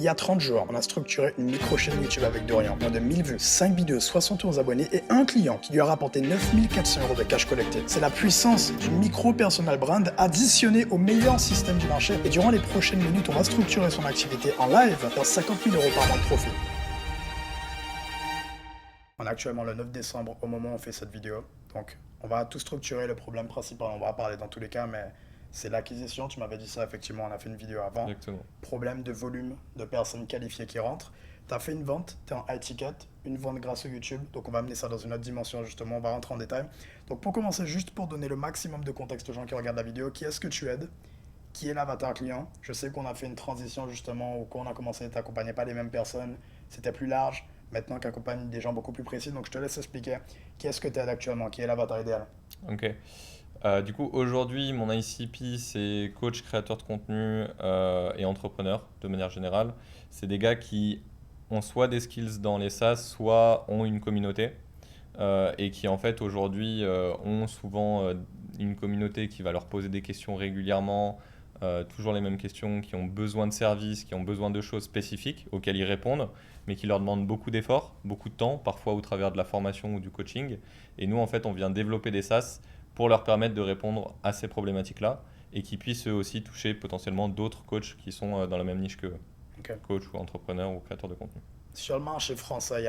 Il y a 30 jours, on a structuré une micro-chaîne YouTube avec Dorian, moins de 1000 vues, 5 vidéos, 71 abonnés et un client qui lui a rapporté 9400 € de cash collecté. C'est la puissance du micro-personal brand additionnée au meilleur système du marché et durant les prochaines minutes, on va structurer son activité en live dans 50 000 € par mois de profit. On est actuellement le 9 décembre au moment où on fait cette vidéo, donc on va tout structurer. Le problème principal, on va parler dans tous les cas, mais c'est l'acquisition. Tu m'avais dit ça, effectivement, on a fait une vidéo avant. Exactement. Problème de volume de personnes qualifiées qui rentrent. Tu as fait une vente, tu es en high ticket, une vente grâce au YouTube, donc on va amener ça dans une autre dimension justement, on va rentrer en détail. Donc pour commencer, juste pour donner le maximum de contexte aux gens qui regardent la vidéo, qui est-ce que tu aides? Qui est l'avatar client? Je sais qu'on a fait une transition justement où quand on a commencé, tu n'accompagnais pas les mêmes personnes, c'était plus large. Maintenant, tu accompagnes des gens beaucoup plus précis, donc je te laisse expliquer qui est-ce que tu aides actuellement, qui est l'avatar idéal. Ok. Du coup, aujourd'hui, mon ICP, c'est coach, créateur de contenu et entrepreneur de manière générale. C'est des gars qui ont soit des skills dans les SaaS, soit ont une communauté et qui en fait aujourd'hui ont souvent une communauté qui va leur poser des questions régulièrement, toujours les mêmes questions, qui ont besoin de services, qui ont besoin de choses spécifiques auxquelles ils répondent, mais qui leur demandent beaucoup d'efforts, beaucoup de temps, parfois au travers de la formation ou du coaching. Et nous, en fait, on vient développer des SaaS pour leur permettre de répondre à ces problématiques-là et qu'ils puissent eux aussi toucher potentiellement d'autres coachs qui sont dans la même niche qu'eux, Ok. coach ou entrepreneur ou créateur de contenu. Sur le marché français,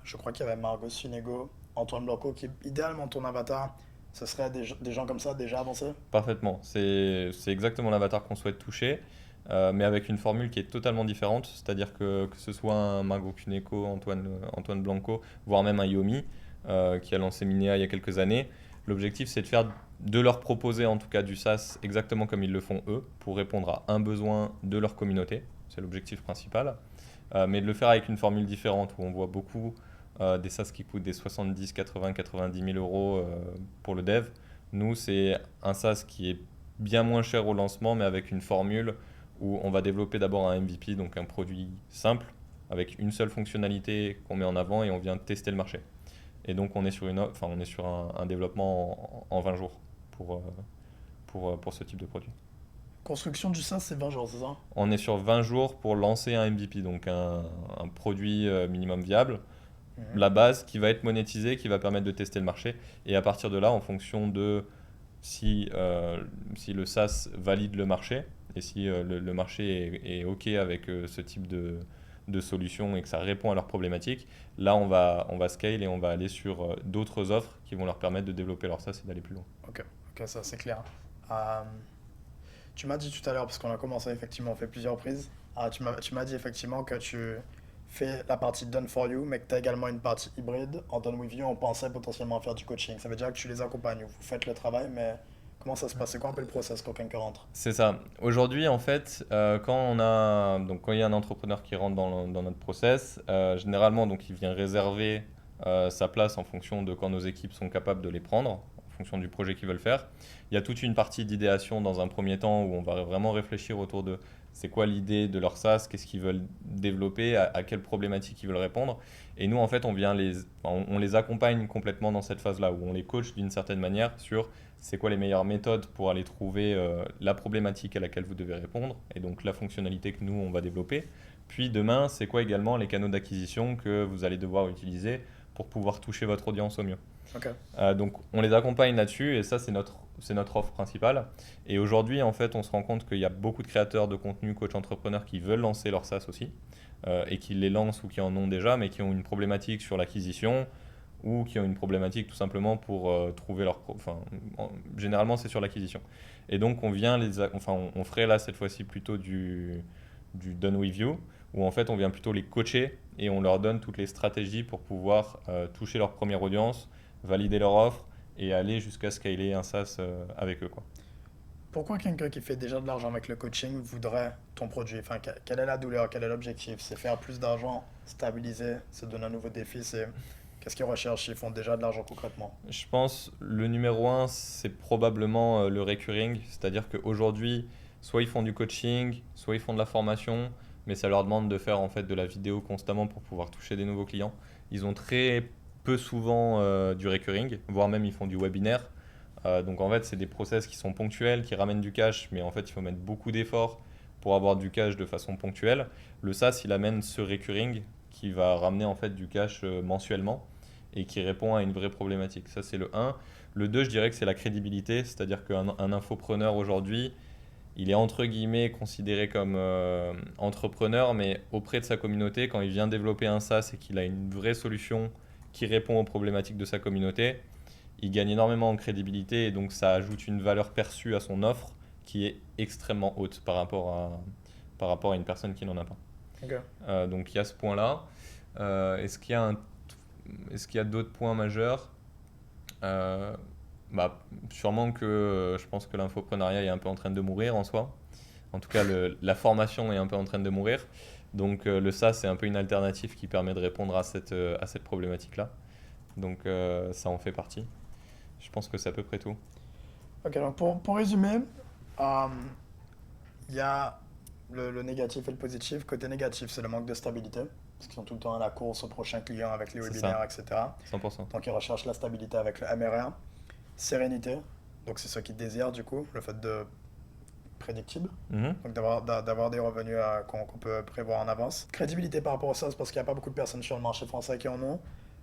je crois qu'il y avait Margot Sunego, Antoine Blanco, qui est idéalement ton avatar. Ce serait des gens comme ça déjà avancés? Parfaitement, c'est exactement l'avatar qu'on souhaite toucher, mais avec une formule qui est totalement différente, c'est-à-dire que ce soit un Margot Cuneco, Antoine Blanco, voire même un Yomi, qui a lancé Minea il y a quelques années. L'objectif, c'est de leur proposer en tout cas du SaaS exactement comme ils le font eux, pour répondre à un besoin de leur communauté, c'est l'objectif principal, mais de le faire avec une formule différente où on voit beaucoup des SaaS qui coûtent des 70, 80, 90 000 euros pour le dev. Nous, c'est un SaaS qui est bien moins cher au lancement, mais avec une formule où on va développer d'abord un MVP, donc un produit simple, avec une seule fonctionnalité qu'on met en avant et on vient tester le marché. Et donc on est sur, un développement en 20 jours pour ce type de produit. Construction du SaaS, c'est 20 jours, c'est ça? On est sur 20 jours pour lancer un MVP, donc un produit minimum viable, la base qui va être monétisée, qui va permettre de tester le marché. Et à partir de là, en fonction de si le SaaS valide le marché et si le marché est OK avec ce type de solution et que ça répond à leurs problématiques, là on va scale et on va aller sur d'autres offres qui vont leur permettre de développer leur SaaS et d'aller plus loin. Ok, ça c'est clair. Euh, Tu m'as dit tout à l'heure, parce qu'on a commencé effectivement, on fait plusieurs prises. Tu m'as dit effectivement que tu fais la partie Done for You, mais que tu as également une partie hybride. En Done with You, on pensait potentiellement faire du coaching. Ça veut dire que tu les accompagnes, vous faites le travail, mais comment ça se passe? C'est quoi un peu le process quand quelqu'un rentre? C'est ça. Aujourd'hui, en fait, quand il y a un entrepreneur qui rentre dans notre process, généralement, donc, il vient réserver sa place en fonction de quand nos équipes sont capables de les prendre, en fonction du projet qu'ils veulent faire. Il y a toute une partie d'idéation dans un premier temps où on va vraiment réfléchir autour de c'est quoi l'idée de leur SaaS, qu'est-ce qu'ils veulent développer, à quelles problématiques ils veulent répondre. Et nous, en fait, on les accompagne complètement dans cette phase-là, où on les coach d'une certaine manière sur c'est quoi les meilleures méthodes pour aller trouver la problématique à laquelle vous devez répondre, et donc la fonctionnalité que nous, on va développer. Puis demain, c'est quoi également les canaux d'acquisition que vous allez devoir utiliser pour pouvoir toucher votre audience au mieux. Ok. Donc on les accompagne là-dessus et ça c'est notre offre principale. Et aujourd'hui en fait on se rend compte qu'il y a beaucoup de créateurs de contenu, coach entrepreneurs qui veulent lancer leur SaaS aussi et qui les lancent ou qui en ont déjà mais qui ont une problématique sur l'acquisition ou qui ont une problématique tout simplement pour trouver généralement c'est sur l'acquisition. Et donc on ferait là cette fois-ci plutôt du done with you où en fait on vient plutôt les coacher et on leur donne toutes les stratégies pour pouvoir toucher leur première audience, valider leur offre et aller jusqu'à scaler un SaaS avec eux, quoi. Pourquoi quelqu'un qui fait déjà de l'argent avec le coaching voudrait ton produit? Enfin, quelle est la douleur? Quel est l'objectif? C'est faire plus d'argent, stabiliser, se donner un nouveau défi? Qu'est-ce qu'ils recherchent? Ils font déjà de l'argent concrètement. Je pense le numéro un, c'est probablement le recurring, c'est-à-dire qu'aujourd'hui, soit ils font du coaching, soit ils font de la formation, mais ça leur demande de faire en fait de la vidéo constamment pour pouvoir toucher des nouveaux clients. Ils ont très peu souvent du recurring, voire même ils font du webinaire. Donc en fait, c'est des process qui sont ponctuels, qui ramènent du cash, mais en fait, il faut mettre beaucoup d'efforts pour avoir du cash de façon ponctuelle. Le SaaS, il amène ce recurring qui va ramener en fait du cash mensuellement et qui répond à une vraie problématique. Ça, c'est le un. Le 2, je dirais que c'est la crédibilité, c'est-à-dire qu'un infopreneur aujourd'hui, il est entre guillemets considéré comme entrepreneur, mais auprès de sa communauté, quand il vient développer un SaaS et qu'il a une vraie solution qui répond aux problématiques de sa communauté, il gagne énormément en crédibilité et donc ça ajoute une valeur perçue à son offre qui est extrêmement haute par rapport à une personne qui n'en a pas. Ok. Donc il y a ce point-là. Est-ce qu'il y a est-ce qu'il y a d'autres points majeurs? Euh, Bah, sûrement que je pense que l'infoprenariat est un peu en train de mourir en soi. En tout cas, la formation est un peu en train de mourir. Donc le SaaS, c'est un peu une alternative qui permet de répondre à cette problématique-là. Donc ça en fait partie. Je pense que c'est à peu près tout. Ok, donc pour résumer, euh, il y a le négatif et le positif. Côté négatif, c'est le manque de stabilité, parce qu'ils sont tout le temps à la course au prochain client avec les C'est webinaires, ça, etc. 100%. Donc ils recherchent la stabilité avec le MRR. Sérénité, donc c'est ce qu'ils désirent du coup, le fait de prédictible, Mhm. donc d'avoir des revenus qu'on peut prévoir en avance. Crédibilité par rapport au SaaS, parce qu'il n'y a pas beaucoup de personnes sur le marché français qui en ont.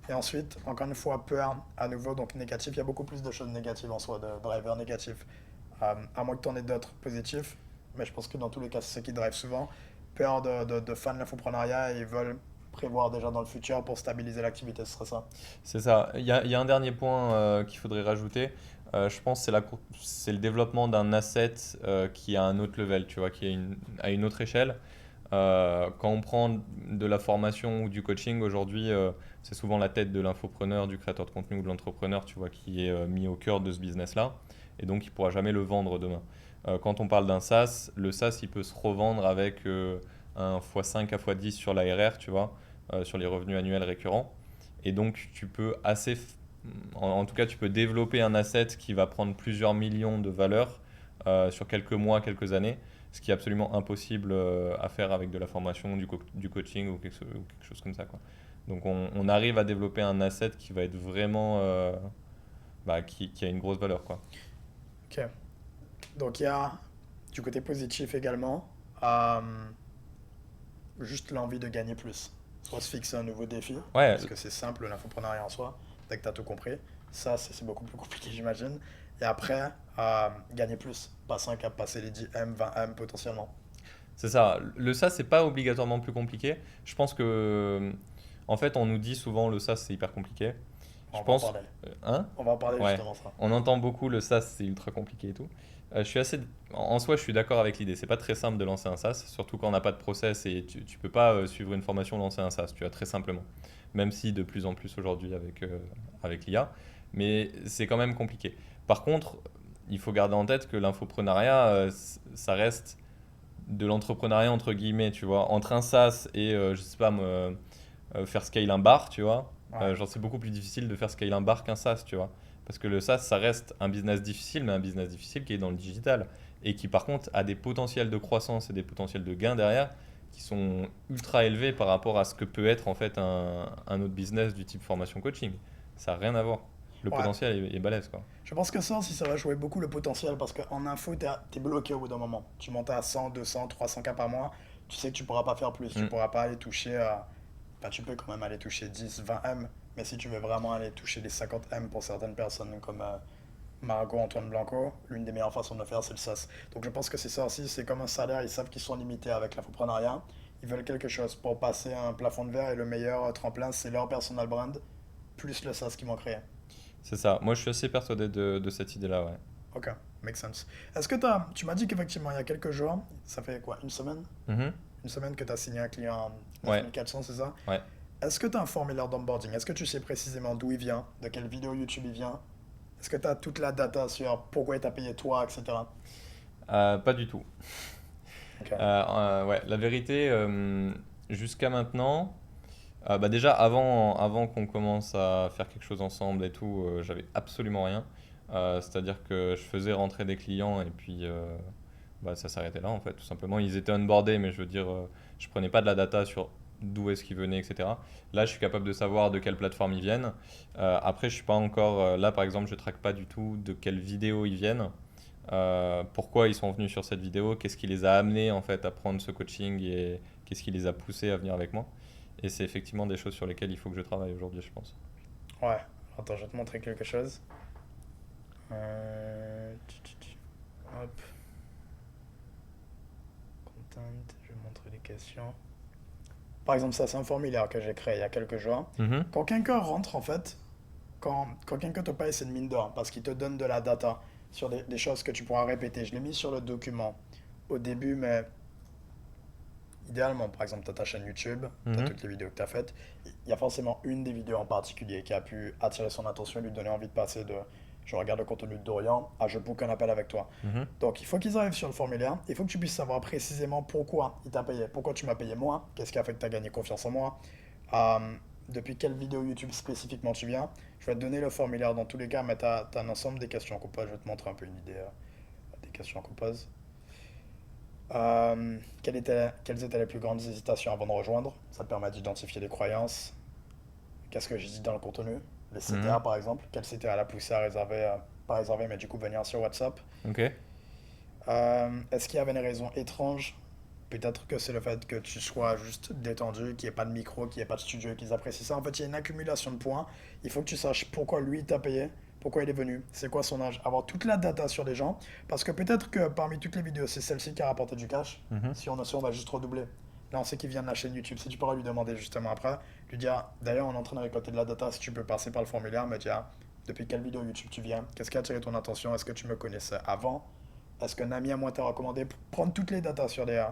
Et ensuite, encore une fois, peur à nouveau, donc négatif. Il y a beaucoup plus de choses négatives en soi, de drivers négatifs. À moins que tu en aies d'autres positifs, mais je pense que dans tous les cas, c'est ce qui drive souvent. Peur de fans de l'infoprenariat et ils veulent prévoir déjà dans le futur pour stabiliser l'activité, ce serait ça. C'est ça. Il y a un dernier point qu'il faudrait rajouter. Je pense que c'est le développement d'un asset qui a un autre level, tu vois, à une autre échelle. Quand on prend de la formation ou du coaching, aujourd'hui, c'est souvent la tête de l'infopreneur, du créateur de contenu ou de l'entrepreneur, tu vois, qui est mis au cœur de ce business-là. Et donc, il ne pourra jamais le vendre demain. Quand on parle d'un SaaS, le SaaS, il peut se revendre avec un x5 à x10 sur l'ARR, tu vois, sur les revenus annuels récurrents. Et donc, tu peux en tout cas, tu peux développer un asset qui va prendre plusieurs millions de valeur sur quelques mois, quelques années, ce qui est absolument impossible à faire avec de la formation, du coaching ou quelque chose comme ça, quoi. Donc, on arrive à développer un asset qui va être vraiment, qui a une grosse valeur, quoi. Ok. Donc il y a du côté positif également, euh, juste l'envie de gagner plus. Soit se fixer un nouveau défi, Ouais, parce que c'est simple l'infoprenariat en soi, dès que tu as tout compris. Ça, c'est beaucoup plus compliqué, j'imagine. Et après, gagner plus, passer un cap, passer les 10M, 20M potentiellement. c'est ça. Le SaaS, c'est pas obligatoirement plus compliqué. Je pense que, en fait, on nous dit souvent le SaaS, c'est hyper compliqué. Je On va en pense, parler. hein? On va en parler Ouais, justement ça. on entend beaucoup le SaaS, c'est ultra compliqué et tout. En soi, je suis d'accord avec l'idée. C'est pas très simple de lancer un SaaS, surtout quand on n'a pas de process et tu peux pas suivre une formation lancer un SaaS, tu vois, très simplement. Même si de plus en plus aujourd'hui avec l'IA, mais c'est quand même compliqué. Par contre, il faut garder en tête que l'infoprenariat, ça reste de l'entrepreneuriat entre guillemets, tu vois, entre un SaaS et je sais pas moi, faire scale un bar, tu vois. Ouais. Genre c'est beaucoup plus difficile de faire scale un bar qu'un SaaS, tu vois. Parce que le SaaS, ça reste un business difficile, mais un business difficile qui est dans le digital et qui par contre a des potentiels de croissance et des potentiels de gains derrière qui sont ultra élevés par rapport à ce que peut être en fait un autre business du type formation coaching. Ça n'a rien à voir. Le Ouais. potentiel est balèze, quoi. Je pense que ça aussi, ça va jouer beaucoup le potentiel parce qu'en info, t'es bloqué au bout d'un moment. Tu montes à 100, 200, 300 cas par mois, tu sais que tu pourras pas faire plus. Tu Mm. pourras pas aller toucher. Enfin, tu peux quand même aller toucher 10, 20 M, mais si tu veux vraiment aller toucher les 50 M pour certaines personnes comme Margot, Antoine Blanco, l'une des meilleures façons de le faire, c'est le SaaS. Donc je pense que c'est ça aussi, c'est comme un salaire, ils savent qu'ils sont limités avec l'infoprenariat. Ils veulent quelque chose pour passer un plafond de verre et le meilleur tremplin, c'est leur personal brand, plus le SaaS qu'ils vont créer. C'est ça. Moi, je suis assez persuadé de cette idée-là, ouais. Ok, make sense. Est-ce que tu m'as dit qu'effectivement, il y a quelques jours, ça fait quoi, une semaine? Mhm. Une semaine que tu as signé un client Ouais, 9400, c'est ça? ouais. Est-ce que tu as un formulaire d'onboarding? Est-ce que tu sais précisément d'où il vient, de quelle vidéo YouTube il vient? Est-ce que tu as toute la data sur pourquoi il t'a payé toi, etc. Pas du tout. Ok, Ouais, la vérité, jusqu'à maintenant, déjà avant qu'on commence à faire quelque chose ensemble et tout, j'avais absolument rien. C'est-à-dire que je faisais rentrer des clients et puis ça s'arrêtait là en fait, tout simplement. Ils étaient onboardés, mais je veux dire, je prenais pas de la data sur d'où est-ce qu'ils venaient, etc. Là, je suis capable de savoir de quelle plateforme ils viennent. Après, je suis pas encore là, par exemple, je traque pas du tout de quelle vidéo ils viennent. pourquoi ils sont venus sur cette vidéo, qu'est-ce qui les a amenés en fait à prendre ce coaching et qu'est-ce qui les a poussés à venir avec moi. Et c'est effectivement des choses sur lesquelles il faut que je travaille aujourd'hui, je pense. Ouais, attends, je vais te montrer quelque chose. Hop, content, je vais montrer les questions. Par exemple, ça, c'est un formulaire que j'ai créé il y a quelques jours. Mhm. Quand quelqu'un rentre, en fait, quand quelqu'un te paye, c'est une mine d'or parce qu'il te donne de la data sur des choses que tu pourras répéter. Je l'ai mis sur le document au début, mais idéalement, par exemple, tu as ta chaîne YouTube, tu as Mhm. toutes les vidéos que tu as faites. Il y a forcément une des vidéos en particulier qui a pu attirer son attention et lui donner envie de passer de je regarde le contenu de Dorian à je book un appel avec toi. Mhm. Donc, il faut qu'ils arrivent sur le formulaire. Il faut que tu puisses savoir précisément pourquoi il t'a payé. Pourquoi tu m'as payé moi. Qu'est-ce qui a fait que tu as gagné confiance en moi. Euh, Depuis quelle vidéo YouTube spécifiquement tu viens. Je vais te donner le formulaire dans tous les cas, mais tu as un ensemble des questions qu'on pose. Je vais te montrer un peu une idée des questions qu'on pose. Quelles étaient les plus grandes hésitations avant de rejoindre? Ça te permet d'identifier les croyances. Qu'est-ce que j'ai dit dans le contenu? Les CTA Mhm. par exemple. Quel CTA l'a poussé à réserver, pas réserver, mais du coup venir sur WhatsApp? Ok. Est-ce qu'il y avait une raison étrange? Peut-être que c'est le fait que tu sois juste détendu, qu'il n'y ait pas de micro, qu'il n'y ait pas de studio, qu'ils apprécient ça. En fait, il y a une accumulation de points. Il faut que tu saches pourquoi lui t'a payé, pourquoi il est venu, c'est quoi son âge, avoir toute la data sur les gens. Parce que peut-être que parmi toutes les vidéos, c'est celle-ci qui a rapporté du cash. Mhm. Si on va juste redoubler. Là, on sait qu'il vient de la chaîne YouTube. Si tu pourras lui demander justement après, lui dire, d'ailleurs, on est en train de récolter de la data, si tu peux passer par le formulaire, me dire, depuis quelle vidéo YouTube tu viens, qu'est-ce qui a attiré ton attention, est-ce que tu me connaissais avant, est-ce qu'un ami à moi t'a recommandé, prendre toutes les datas sur les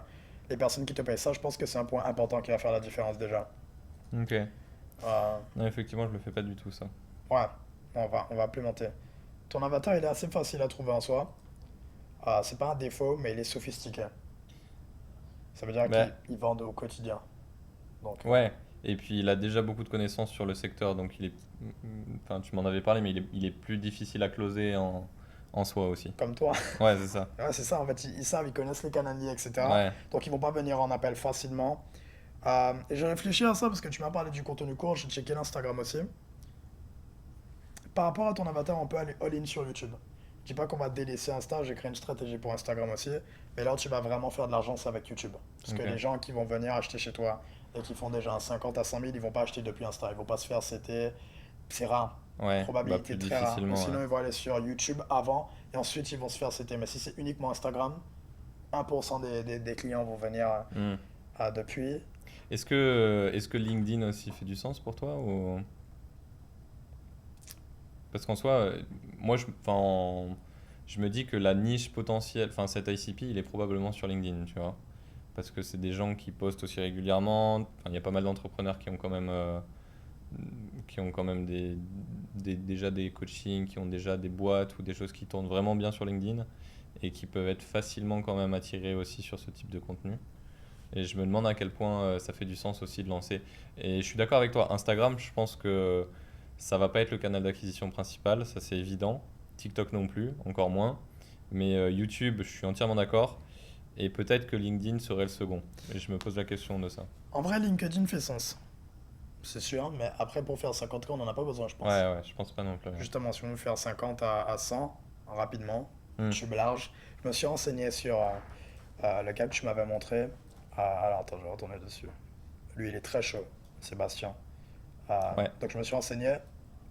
personnes qui te payent. Ça, je pense que c'est un point important qui va faire la différence déjà. Ok. Euh, Non, effectivement, je le fais pas du tout, ça. ouais, on va implémenter. Ton avatar, il est assez facile à trouver en soi. C'est pas un défaut, mais il est sophistiqué. Ça veut dire Bah, qu'il vend au quotidien. Donc, ouais. Et puis, il a déjà beaucoup de connaissances sur le secteur, donc enfin, tu m'en avais parlé, mais il est plus difficile à closer en soi aussi. comme toi. Ouais, c'est ça. Ouais, c'est ça, en fait, ils savent, ils connaissent les canaliers, etc. Ouais. Donc, ils vont pas venir en appel facilement. Et j'ai réfléchi à ça parce que tu m'as parlé du contenu court, j'ai checké l'Instagram aussi. Par rapport à ton avatar, on peut aller all-in sur YouTube. Je dis pas qu'on va délaisser Insta, j'ai créé une stratégie pour Instagram aussi, mais là tu vas vraiment faire de l'argent, c'est avec YouTube. Parce que Ok. les gens qui vont venir acheter chez toi et qui font déjà un 50 à 100 000, ils vont pas acheter depuis Insta, ils vont pas se faire c'est rare, Ouais. Bah, probabilité plus très rare. Ou difficilement, ouais. sinon ils vont aller sur YouTube avant et ensuite ils vont se faire CT. Mais si c'est uniquement Instagram, 1% des clients vont venir Hmm. depuis. Est-ce que LinkedIn aussi fait du sens pour toi ou... Parce qu'en soi, moi, enfin, je me dis que la niche potentielle, enfin, cet ICP, il est probablement sur LinkedIn, tu vois. Parce que c'est des gens qui postent aussi régulièrement. Enfin, il y a pas mal d'entrepreneurs qui ont quand même déjà des coachings, qui ont déjà des boîtes ou des choses qui tournent vraiment bien sur LinkedIn et qui peuvent être facilement quand même attirés aussi sur ce type de contenu. Et je me demande à quel point ça fait du sens aussi de lancer. Et je suis d'accord avec toi, Instagram, je pense que ça va pas être le canal d'acquisition principal, ça c'est évident. TikTok non plus, encore moins. Mais YouTube, je suis entièrement d'accord. Et peut-être que LinkedIn serait le second. Et je me pose la question de ça. En vrai, LinkedIn fait sens, c'est sûr, mais après pour faire 50K, on n'en a pas besoin, je Ouais, pense. ouais, je pense pas non plus. Ouais. Justement, si on veut faire 50 à 100 rapidement, Hmm. tube large, je me suis renseigné sur le gars que tu m'avais montré. Alors attends, je vais retourner dessus. Lui, il est très chaud, Sébastien. Ouais. Donc je me suis renseigné.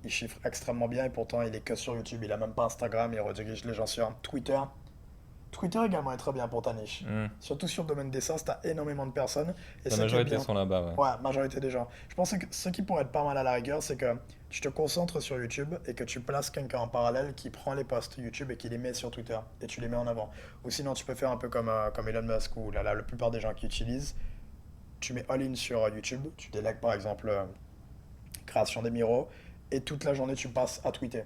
Il chiffre extrêmement bien et pourtant il est que sur YouTube. Il a même pas Instagram. Il redirige les gens sur Twitter. Twitter également est très bien pour ta niche. Hmm. Surtout sur le domaine des SaaS, tu as énormément de personnes. Et La ce qui est majorité bien, sont là-bas, ouais. ouais, majorité des gens. Je pense que ce qui pourrait être pas mal à la rigueur, c'est que tu te concentres sur YouTube et que tu places quelqu'un en parallèle qui prend les posts YouTube et qui les met sur Twitter et tu les mets en avant. Ou sinon, tu peux faire un peu comme Elon Musk ou la plupart des gens qui utilisent. Tu mets all-in sur YouTube, tu délègues par exemple création des miros et toute la journée tu passes à tweeter.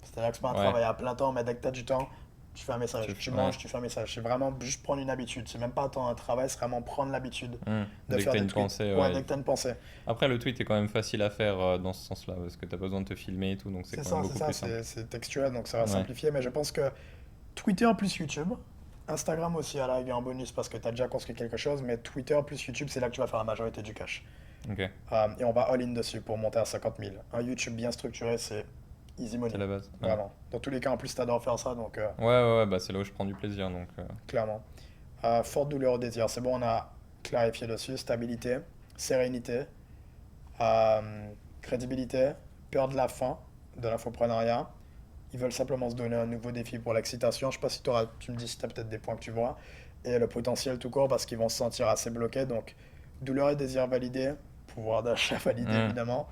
C'est-à-dire que c'est pas un Ouais. travail à plein temps, mais dès que tu as du temps, tu fais un message. Tu Ouais. manges, tu fais un message. C'est vraiment juste prendre une habitude. C'est même pas tant un travail, c'est vraiment prendre l'habitude Hmm. de Dès que faire tu as des une tweets. pensée, Ouais, dès ouais. que tu as une pensée. Après, le tweet est quand même facile à faire dans ce sens-là, parce que tu as besoin de te filmer et tout, donc c'est quand même beaucoup plus simple. C'est textuel, donc ça va Ouais. simplifier. Mais je pense que Twitter plus YouTube, Instagram aussi à la rigueur en bonus parce que tu as déjà construit quelque chose, mais Twitter plus YouTube, c'est là que tu vas faire la majorité du cash. Ok. Et on va all-in dessus pour monter à 50 000. Un YouTube bien structuré, c'est easy C'est money. la base. Ouais. Vraiment. Dans tous les cas, en plus, t'adores faire ça, donc Ouais, bah c'est là où je prends du plaisir. Donc, clairement. Forte douleur au désir, c'est bon, on a clarifié dessus. Stabilité, sérénité, euh, crédibilité, peur de la fin, de l'infoprenariat. Ils veulent simplement se donner un nouveau défi pour l'excitation. Je sais pas si tu me dis si tu as peut-être des points que tu vois. Et le potentiel tout court parce qu'ils vont se sentir assez bloqués. Donc, douleur et désir validé, pouvoir d'achat validé hmm. évidemment.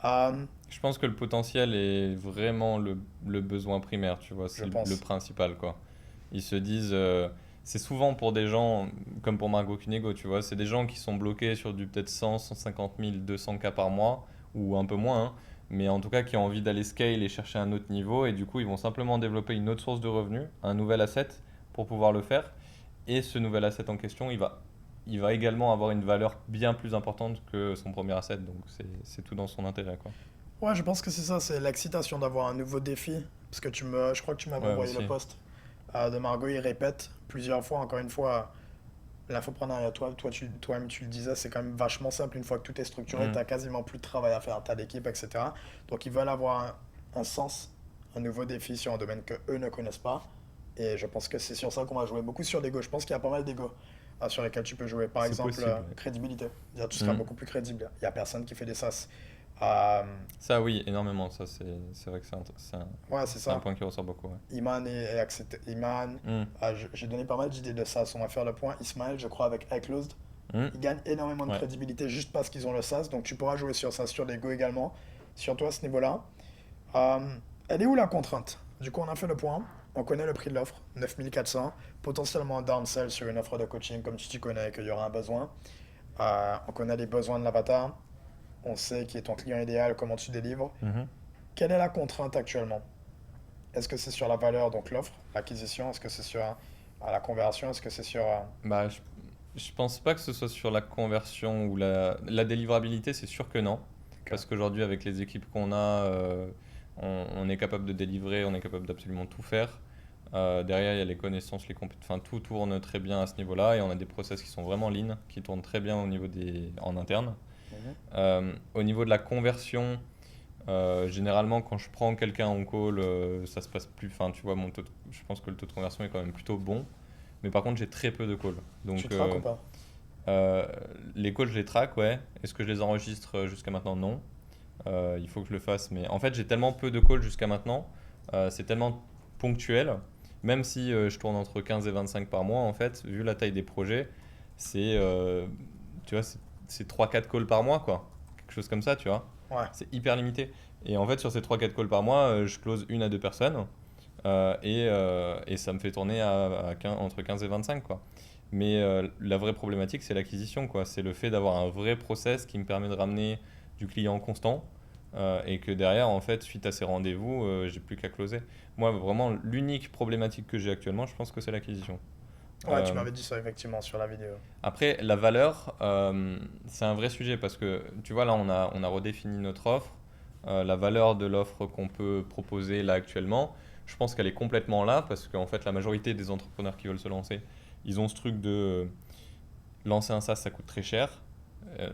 Euh, Je pense que le potentiel est vraiment le besoin primaire, tu vois, je c'est le pense. principal, quoi. Ils se disent, c'est souvent pour des gens, comme pour Margot Cunego, tu vois, c'est des gens qui sont bloqués sur du peut-être 100, 150 000, 200 cas par mois, ou un peu moins, hein, mais en tout cas qui ont envie d'aller scale et chercher un autre niveau, et du coup, ils vont simplement développer une autre source de revenus, un nouvel asset pour pouvoir le faire, et ce nouvel asset en question, il va également avoir une valeur bien plus importante que son premier asset, donc c'est tout dans son intérêt, quoi. Ouais, je pense que c'est ça, c'est l'excitation d'avoir un nouveau défi. Parce que je crois que tu m'avais Ouais, envoyé le aussi. post de Margot, il répète plusieurs fois, encore une fois, l'infoprenariat, toi-même tu le disais, c'est quand même vachement simple. Une fois que tout est structuré, tu Mm. n'as quasiment plus de travail à faire, tu as l'équipe, etc. Donc ils veulent avoir un sens, un nouveau défi sur un domaine que eux ne connaissent pas. Et je pense que c'est sur ça qu'on va jouer beaucoup sur l'ego. Je pense qu'il y a pas mal d'ego sur lesquels tu peux jouer. Par C'est exemple, possible, ouais. crédibilité. C'est-à-dire, tu seras Mm. beaucoup plus crédible. Il n'y a personne qui fait des sas. Euh, Ça, oui, énormément. Ça, c'est vrai que ouais, c'est c'est un ça. point qui ressort beaucoup. Ouais. Iman et Iman, Mm. j'ai donné pas mal d'idées de SaaS. On va faire le point. Ismaël, je crois, avec iClosed, Mm. ils gagnent énormément de Ouais. crédibilité juste parce qu'ils ont le SaaS. Donc tu pourras jouer sur ça, sur l'ego également. Sur toi à ce niveau-là. Euh, elle est où la contrainte? Du coup, on a fait le point. On connaît le prix de l'offre, 9400. Potentiellement un downsell sur une offre de coaching, comme tu t'y connais, qu'il y aura un besoin. On connaît les besoins de l'avatar. On sait qui est ton client idéal, comment tu délivres. Mhm. Quelle est la contrainte actuellement? Est-ce que c'est sur la valeur, donc l'offre, l'acquisition? Est-ce que c'est sur la conversion? Est-ce que c'est sur... Bah, je pense pas que ce soit sur la conversion ou la délivrabilité, c'est sûr que non. Ok. Parce qu'aujourd'hui, avec les équipes qu'on a, on est capable de délivrer, on est capable d'absolument tout faire. Derrière, il y a les connaissances, les compétences, enfin tout tourne très bien à ce niveau-là et on a des process qui sont vraiment lean, qui tournent très bien au niveau en interne. Mhm. Au niveau de la conversion, généralement, quand je prends quelqu'un en call, ça se passe plus. Enfin, tu vois, je pense que le taux de conversion est quand même plutôt bon. Mais par contre, j'ai très peu de calls. Tu Donc, traques ou pas? euh, les calls, je les traque, ouais. Est-ce que je les enregistre jusqu'à maintenant? Non. Il faut que je le fasse. Mais en fait, j'ai tellement peu de calls jusqu'à maintenant. C'est tellement ponctuel. Même si je tourne entre 15 et 25 par mois, en fait, vu la taille des projets, c'est tu vois, c'est 3-4 calls par mois, quoi. Quelque chose comme ça, tu vois. Ouais. C'est hyper limité. Et en fait, sur ces 3-4 calls par mois, je close une à deux personnes. Et ça me fait tourner entre 15 et 25, quoi. Mais la vraie problématique, c'est l'acquisition, quoi. C'est le fait d'avoir un vrai process qui me permet de ramener du client constant et que derrière, en fait, suite à ces rendez-vous, j'ai plus qu'à closer. Moi, vraiment, l'unique problématique que j'ai actuellement, je pense que c'est l'acquisition. Ouais, tu Euh, m'avais dit ça effectivement sur la vidéo. Après, la valeur, c'est un vrai sujet parce que tu vois, là, on a redéfini notre offre. La valeur de l'offre qu'on peut proposer là actuellement, je pense qu'elle est complètement là parce qu'en fait, la majorité des entrepreneurs qui veulent se lancer, ils ont ce truc de lancer un SaaS, ça coûte très cher.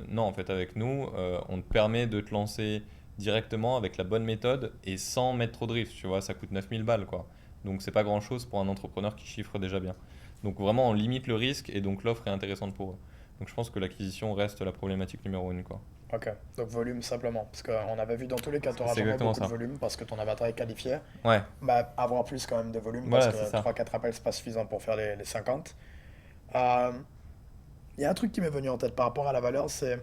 Non, en fait, avec nous, on te permet de te lancer directement avec la bonne méthode et sans mettre trop de risques. Tu vois, ça coûte 9000 balles, quoi. Donc, c'est pas grand-chose pour un entrepreneur qui chiffre déjà bien. Donc, vraiment, on limite le risque et donc l'offre est intéressante pour eux. Donc, je pense que l'acquisition reste la problématique numéro une, quoi. Ok, donc volume simplement. Parce qu'on avait vu dans tous les cas, tu n'auras C'est jamais exactement beaucoup de ça. volume parce que ton avatar est qualifié. Ouais, Bah, avoir plus quand même de volume parce voilà, c'est que ça. 3-4 appels, c'est pas suffisant pour faire les 50. Euh, Il y a un truc qui m'est venu en tête par rapport à la valeur, c'est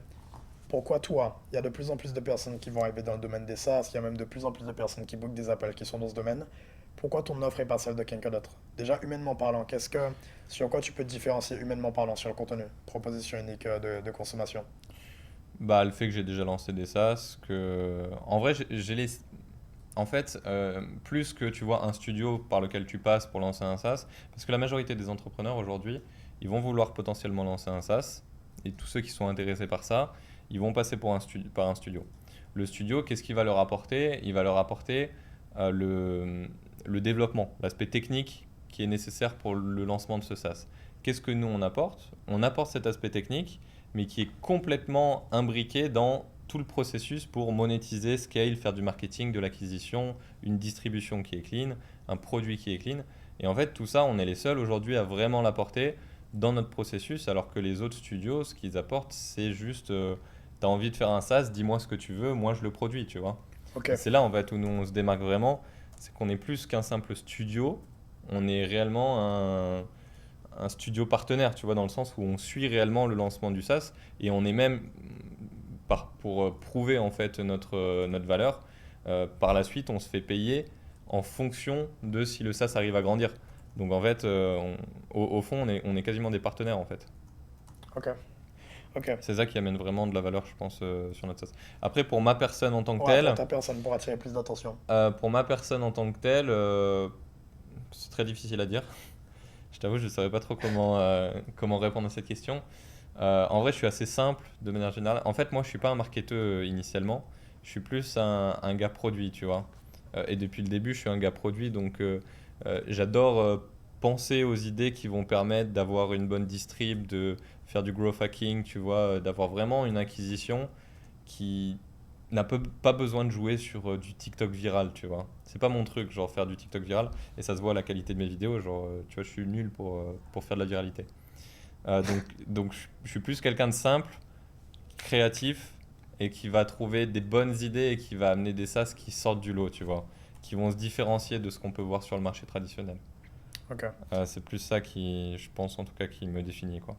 pourquoi toi? Il y a de plus en plus de personnes qui vont arriver dans le domaine des SaaS, il y a même de plus en plus de personnes qui bookent des appels qui sont dans ce domaine. Pourquoi ton offre est pas celle de quelqu'un d'autre? Déjà, humainement parlant, sur quoi tu peux te différencier humainement parlant sur le contenu? Proposition unique de consommation. Bah, le fait que j'ai déjà lancé des SaaS, que... En vrai, En fait, plus que tu vois un studio par lequel tu passes pour lancer un SaaS, parce que la majorité des entrepreneurs aujourd'hui, ils vont vouloir potentiellement lancer un SaaS, et tous ceux qui sont intéressés par ça, ils vont passer par un studio. Le studio, qu'est-ce qu'il va leur apporter? Il va leur apporter le développement, l'aspect technique qui est nécessaire pour le lancement de ce SaaS. Qu'est-ce que nous on apporte? On apporte cet aspect technique, mais qui est complètement imbriqué dans tout le processus pour monétiser, scale, faire du marketing, de l'acquisition, une distribution qui est clean, un produit qui est clean. Et en fait, tout ça, on est les seuls aujourd'hui à vraiment l'apporter dans notre processus, alors que les autres studios, ce qu'ils apportent, c'est juste, tu as envie de faire un SaaS, dis-moi ce que tu veux, moi je le produis, tu vois. Ok, Et c'est là en fait où nous on se démarque vraiment, c'est qu'on est plus qu'un simple studio, on est réellement un studio partenaire, tu vois, dans le sens où on suit réellement le lancement du SaaS et on est même, pour prouver en fait notre valeur, par la suite on se fait payer en fonction de si le SaaS arrive à grandir. Donc en fait, au fond, on est quasiment des partenaires en fait. ok, ok. C'est ça qui amène vraiment de la valeur, je pense, sur notre SaaS. Après, pour ma personne en tant que Ouais, pour telle, ta personne, pour attirer plus d'attention. c'est très difficile à dire. Je t'avoue, je ne savais pas trop comment répondre à cette question. En vrai, je suis assez simple de manière générale. En fait, moi, je ne suis pas un marketeur initialement. Je suis plus un gars produit, tu vois. Et depuis le début, je suis un gars produit. Donc, j'adore penser aux idées qui vont permettre d'avoir une bonne distrib, de faire du growth hacking, tu vois, d'avoir vraiment une acquisition qui pas besoin de jouer sur du TikTok viral, tu vois. C'est pas mon truc, genre faire du TikTok viral, et ça se voit à la qualité de mes vidéos, genre, tu vois, je suis nul pour faire de la viralité. Donc je suis plus quelqu'un de simple, créatif, et qui va trouver des bonnes idées et qui va amener des SaaS qui sortent du lot, tu vois, qui vont se différencier de ce qu'on peut voir sur le marché traditionnel. Ok. C'est plus ça qui, je pense en tout cas, qui me définit, quoi.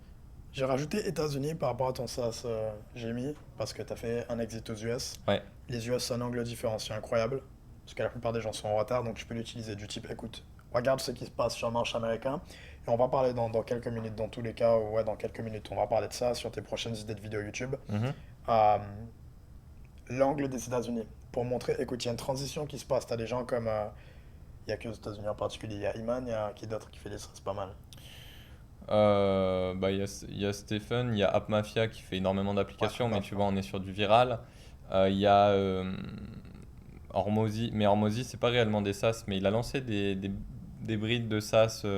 J'ai rajouté États-Unis par rapport à ton SaaS, j'ai mis, parce que tu as fait un exit aux US. Ouais. Les US, c'est un angle différencié incroyable, parce que la plupart des gens sont en retard, donc tu peux l'utiliser du type, écoute, regarde ce qui se passe sur le marché américain, et on va parler dans quelques minutes, dans tous les cas, ouais, dans quelques minutes, on va parler de ça sur tes prochaines idées de vidéos YouTube. Mhm. Euh, L'angle des États-Unis, pour montrer, écoute, il y a une transition qui se passe, tu as des gens comme, il n'y a que aux États-Unis en particulier, il y a Iman, il y a qui d'autre qui fait des SaaS pas mal. Bah, il y a Stephen, il y a App Mafia qui fait énormément Ouais, d'applications, mais bref, tu vois, on est sur du viral. Il y a Hormozy, mais Hormozy, c'est pas réellement des SaaS, mais il a lancé des brides de SaaS ouais,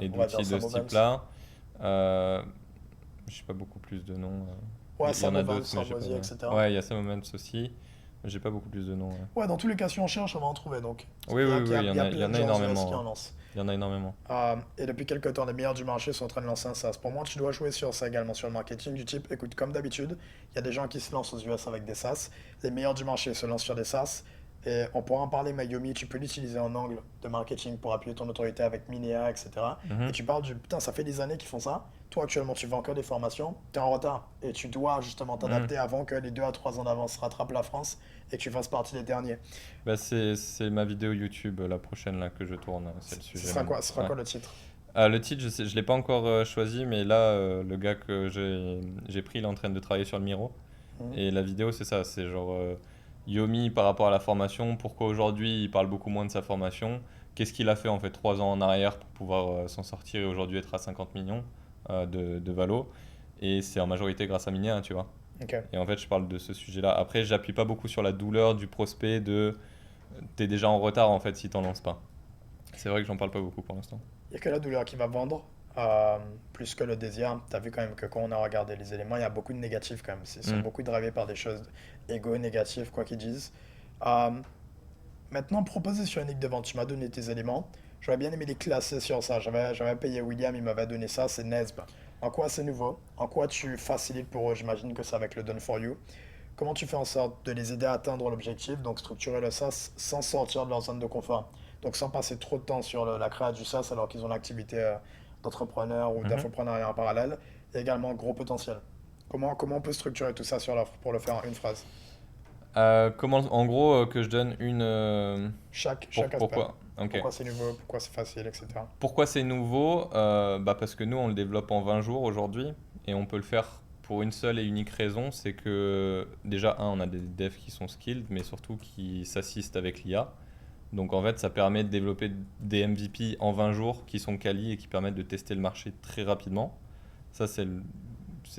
et on va dire d'outils de ça, ce Moments. type-là. Euh, je sais pas beaucoup plus de noms. Ouais, Il y en a Samovans, d'autres, mais j'ai pas. Hormozy, etc. Ouais, il y a Moments aussi. J'ai pas beaucoup plus de noms. Ouais. Ouais, dans tous les cas, si on cherche, on va en trouver. Donc, Oui, oui, oui, il y a il y plein en de a gens aux US qui énormément. en lancent. Il y en a énormément. Et depuis quelques temps, les meilleurs du marché sont en train de lancer un SaaS. Pour moi, tu dois jouer sur ça également, sur le marketing du type, écoute, comme d'habitude, il y a des gens qui se lancent aux US avec des SaaS. Les meilleurs du marché se lancent sur des SaaS. Et on pourra en parler, Mayumi, tu peux l'utiliser en angle de marketing pour appuyer ton autorité avec Minea, etc. Et Mhm. tu parles du, putain, ça fait des années qu'ils font ça. Toi, actuellement, tu vends encore des formations, tu es en retard. Et tu dois justement Mhm. t'adapter avant que les 2 à 3 ans d'avance rattrapent la France et que tu fasses partie des derniers. Bah, c'est ma vidéo YouTube, la prochaine là, que je tourne, c'est le Ce sujet sera même. quoi, ce sera Ouais. quoi le titre? Le titre, je l'ai pas encore choisi, mais là, le gars que j'ai pris, il est en train de travailler sur le Miro. Mhm. Et la vidéo, c'est ça, c'est genre Yomi par rapport à la formation, pourquoi aujourd'hui il parle beaucoup moins de sa formation, qu'est-ce qu'il a fait en fait 3 ans en arrière pour pouvoir s'en sortir et aujourd'hui être à 50 millions de valo. Et c'est en majorité grâce à Minia, hein, tu vois. Ok. Et en fait, je parle de ce sujet-là. Après, j'appuie pas beaucoup sur la douleur du prospect de t'es déjà en retard en fait si t'en lances pas. C'est vrai que j'en parle pas beaucoup pour l'instant. Il n'y a que la douleur qui va vendre, plus que le désir. Tu as vu quand même que quand on a regardé les éléments, il y a beaucoup de négatifs quand même. Ils sont Hmm. beaucoup drivés par des choses égo, négatives, quoi qu'ils disent. Euh, Maintenant, proposer sur une ligue de vente, tu m'as donné tes éléments. J'aurais bien aimé les classer sur ça. J'avais payé William, il m'avait donné ça, c'est Nesb. En quoi c'est nouveau? En quoi tu facilites pour eux? J'imagine que c'est avec le Done for You. Comment tu fais en sorte de les aider à atteindre l'objectif, donc structurer le SaaS sans sortir de leur zone de confort? Donc sans passer trop de temps sur la création du SaaS alors qu'ils ont l'activité d'entrepreneur ou Mhm. d'infoprenariat en parallèle, et également gros potentiel. Comment on peut structurer tout ça sur l'offre pour le faire en une phrase? En gros, que je donne une. Chaque aspect. Pourquoi? Ok. Pourquoi c'est nouveau, pourquoi c'est facile, etc. Pourquoi c'est nouveau? Bah parce que nous, on le développe en 20 jours aujourd'hui et on peut le faire pour une seule et unique raison, c'est que déjà, on a des devs qui sont skilled, mais surtout qui s'assistent avec l'IA. Donc en fait, ça permet de développer des MVP en 20 jours qui sont quali et qui permettent de tester le marché très rapidement. Ça, c'est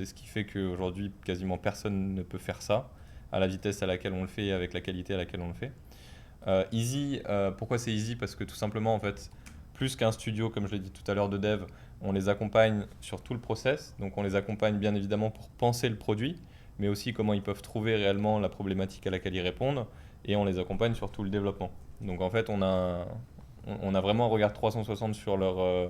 ce qui fait qu'aujourd'hui, quasiment personne ne peut faire ça à la vitesse à laquelle on le fait et avec la qualité à laquelle on le fait. Easy, pourquoi c'est easy? Parce que tout simplement, en fait, plus qu'un studio, comme je l'ai dit tout à l'heure, de dev, on les accompagne sur tout le process. Donc on les accompagne bien évidemment pour penser le produit, mais aussi comment ils peuvent trouver réellement la problématique à laquelle ils répondent, et on les accompagne sur tout le développement. Donc en fait, on a vraiment un regard 360 sur le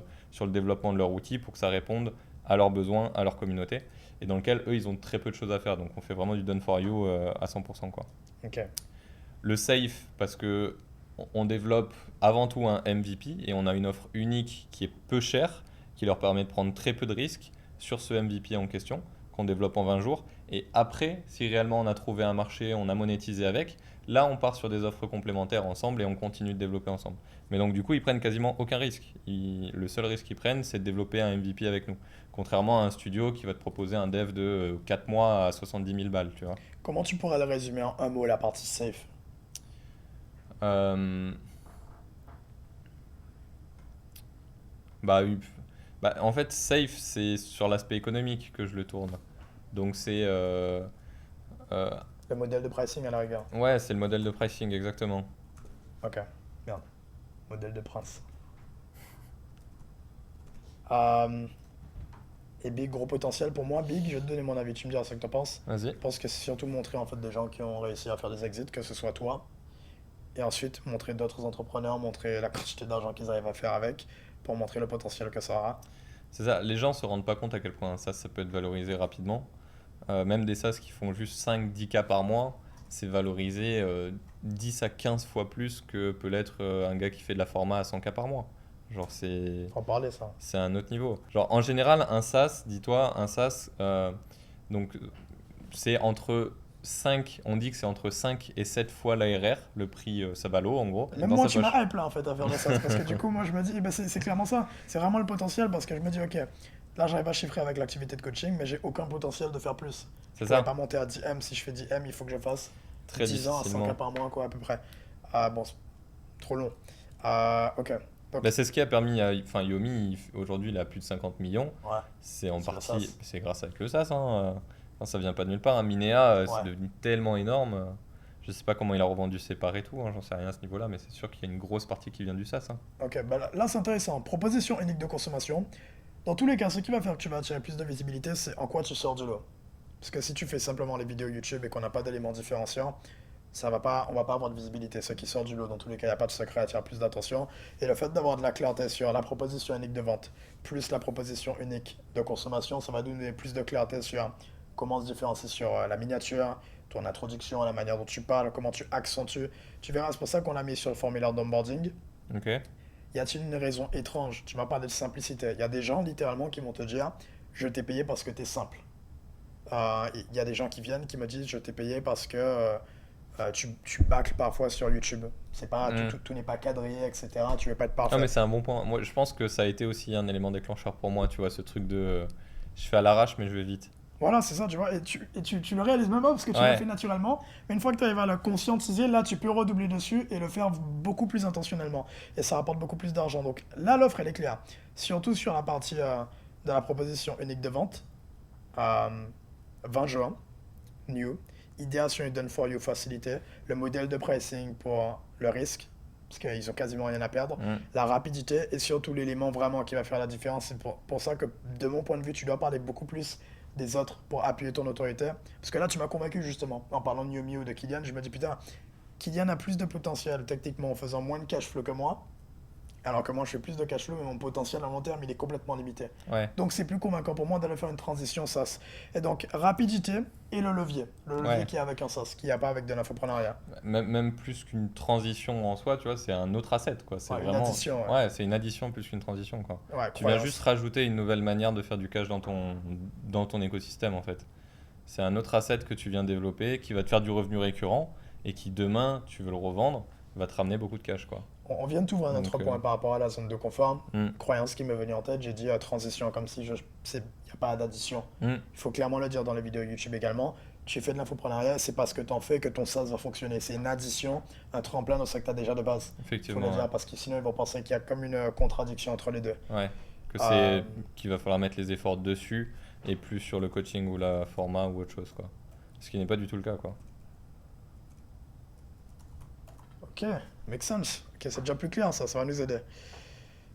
développement de leur outil pour que ça réponde à leurs besoins, à leur communauté, et dans lequel eux, ils ont très peu de choses à faire. Donc on fait vraiment du done for you à 100%, quoi. Ok. Le safe, parce que on développe avant tout un MVP et on a une offre unique qui est peu chère, qui leur permet de prendre très peu de risques sur ce MVP en question, qu'on développe en 20 jours. Et après, si réellement on a trouvé un marché, on a monétisé avec, là on part sur des offres complémentaires ensemble et on continue de développer ensemble. Mais donc du coup, ils prennent quasiment aucun risque. Le seul risque qu'ils prennent, c'est de développer un MVP avec nous. Contrairement à un studio qui va te proposer un dev de 4 mois à 70 000 balles, tu vois. Comment tu pourrais le résumer en un mot, la partie safe? Euh, Bah, en fait, safe, c'est sur l'aspect économique que je le tourne. Donc c'est euh, Le modèle de pricing à la rigueur. ouais, c'est le modèle de pricing exactement. Ok, bien. Modèle de prince. Euh, et Big, gros potentiel pour moi. Big, je vais te donner mon avis. Tu me diras ce que tu en penses. Vas-y. Je pense que c'est surtout montrer en fait des gens qui ont réussi à faire des exits, que ce soit toi. Et ensuite, montrer d'autres entrepreneurs, montrer la quantité d'argent qu'ils arrivent à faire avec, pour montrer le potentiel que ça aura. C'est ça, les gens se rendent pas compte à quel point ça peut être valorisé rapidement. Même des SaaS qui font juste 5-10K par mois, c'est valorisé 10 à 15 fois plus que peut l'être un gars qui fait de la format à 100K par mois. Genre Faut en parler, ça. c'est un autre niveau. Genre en général, un SaaS, dis-toi, un SaaS, donc c'est entre 5, on dit que c'est entre 5 et 7 fois l'ARR, le prix Sabalo en gros, Même dans moi, sa tu poche. m'as hype là en fait à faire de ça. Parce que du coup, moi, je me dis, eh ben, c'est clairement ça. C'est vraiment le potentiel parce que je me dis, ok, là, j'arrive à chiffrer avec l'activité de coaching, mais j'ai aucun potentiel de faire plus. Je C'est pourrais ça, pas monter à 10M. Si je fais 10M, il faut que je fasse très 10 ans à 100K difficilement. par mois, quoi, à peu près. Bon, c'est trop long. Ok. Donc, Bah, c'est ce qui a permis à, enfin Yomi, aujourd'hui il a plus de 50 millions, ouais, c'est en sur le partie, SaaS. c'est grâce avec le SaaS, hein. Enfin, ça vient pas de nulle part, hein. Minea, c'est Ouais. devenu tellement énorme, je sais pas comment il a revendu ses parts et tout, hein, j'en sais rien à ce niveau-là, mais c'est sûr qu'il y a une grosse partie qui vient du SaaS, hein. Ok, bah là, c'est intéressant. Proposition unique de consommation. Dans tous les cas, ce qui va faire que tu vas attirer plus de visibilité, c'est en quoi tu sors du lot. Parce que si tu fais simplement les vidéos YouTube et qu'on n'a pas d'éléments différenciants, on va pas avoir de visibilité. Ce qui sort du lot, dans tous les cas, il n'y a pas de secret, attire plus d'attention. Et le fait d'avoir de la clarté sur la proposition unique de vente, plus la proposition unique de consommation, ça va donner plus de clarté sur comment se différencier sur la miniature, ton introduction, la manière dont tu parles, comment tu accentues. Tu verras, c'est pour ça qu'on l'a mis sur le formulaire d'onboarding. Ok? Y a-t-il une raison étrange? Tu m'as parlé de simplicité. Il y a des gens littéralement qui vont te dire, je t'ai payé parce que t'es simple. Il y a des gens qui viennent qui me disent, je t'ai payé parce que tu bâcles parfois sur YouTube. C'est pas, Hmm. tout n'est pas cadré, etc. Tu veux pas être Ah mais parfait. c'est un bon point, moi je pense que ça a été aussi un élément déclencheur pour moi, tu vois, ce truc de je fais à l'arrache mais je vais vite. Voilà, c'est ça, tu vois. Tu le réalises même pas parce que tu l'as Ouais, fait naturellement. Mais une fois que tu arrives à le conscientiser, là, tu peux redoubler dessus et le faire beaucoup plus intentionnellement. Et ça rapporte beaucoup plus d'argent. Donc là, l'offre, elle est claire. Surtout sur la partie de la proposition unique de vente. Euh, 20 juin, new. Idéation et done for you facilité. Le modèle de pricing pour le risque, parce qu'ils ont quasiment rien à perdre. hmm, La rapidité et surtout l'élément vraiment qui va faire la différence. C'est pour ça que, de mon point de vue, tu dois parler beaucoup plus des autres pour appuyer ton autorité. Parce que là, tu m'as convaincu justement. En parlant de Yomi ou de Kylian, je me dis putain, Kylian a plus de potentiel techniquement en faisant moins de cash flow que moi. Alors que moi, je fais plus de cash flow, mais mon potentiel à long terme, il est complètement limité. ouais, Donc, c'est plus convaincant pour moi d'aller faire une transition SaaS. Et donc, rapidité et le levier. Le levier ouais. qui est avec un SaaS, qui n'y a pas avec de l'infoprenariat. Même plus qu'une transition en soi, tu vois, c'est un autre asset, quoi. C'est Ouais, une vraiment, addition, ouais. ouais, c'est une addition plus qu'une transition, quoi. Ouais, Tu viens juste croyance. rajouter une nouvelle manière de faire du cash dans ton écosystème, en fait. C'est un autre asset que tu viens développer qui va te faire du revenu récurrent et qui demain, tu veux le revendre, va te ramener beaucoup de cash, quoi. On vient de t'ouvrir un autre Donc, point par rapport à la zone de confort. hmm, Croyance qui m'est venue en tête, j'ai dit transition comme si il n'y a pas d'addition. hmm, Il faut clairement le dire dans les vidéos YouTube également. Tu fais de l'infoprenariat, c'est parce que tu en fais que ton SaaS va fonctionner. C'est une addition, un tremplin dans ce que tu as déjà de base. Il faut le effectivement, ouais. dire parce que sinon ils vont penser qu'il y a comme une contradiction entre les deux. Ouais. Que Euh, c'est qu'il va falloir mettre les efforts dessus et plus sur le coaching ou la format ou autre chose, quoi. Ce qui n'est pas du tout le cas, quoi. ok, make sense. Ok, c'est déjà plus clair ça va nous aider.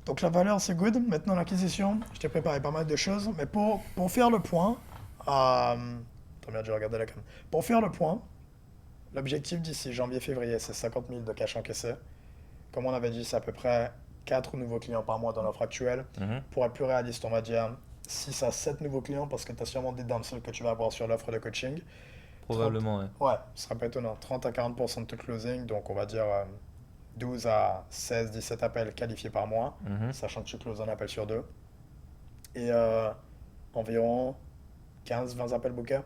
Donc la valeur c'est good. Maintenant l'acquisition, je t'ai préparé pas mal de choses. Mais pour faire le point, T'as bien dû regarder la cam. Pour faire le point, l'objectif d'ici janvier-février, c'est 50 000 de cash encaissé. Comme on avait dit, c'est à peu près 4 nouveaux clients par mois dans l'offre actuelle. Mhm. Pour être plus réaliste, on va dire 6 à 7 nouveaux clients parce que tu as sûrement des downsell que tu vas avoir sur l'offre de coaching. 30, Probablement, ouais. ouais, ce sera pas étonnant. 30 à 40% de ton closing, donc on va dire 12 à 16, 17 appels qualifiés par mois, Mhm. sachant que tu closes un appel sur deux. Et environ 15-20 appels bookés.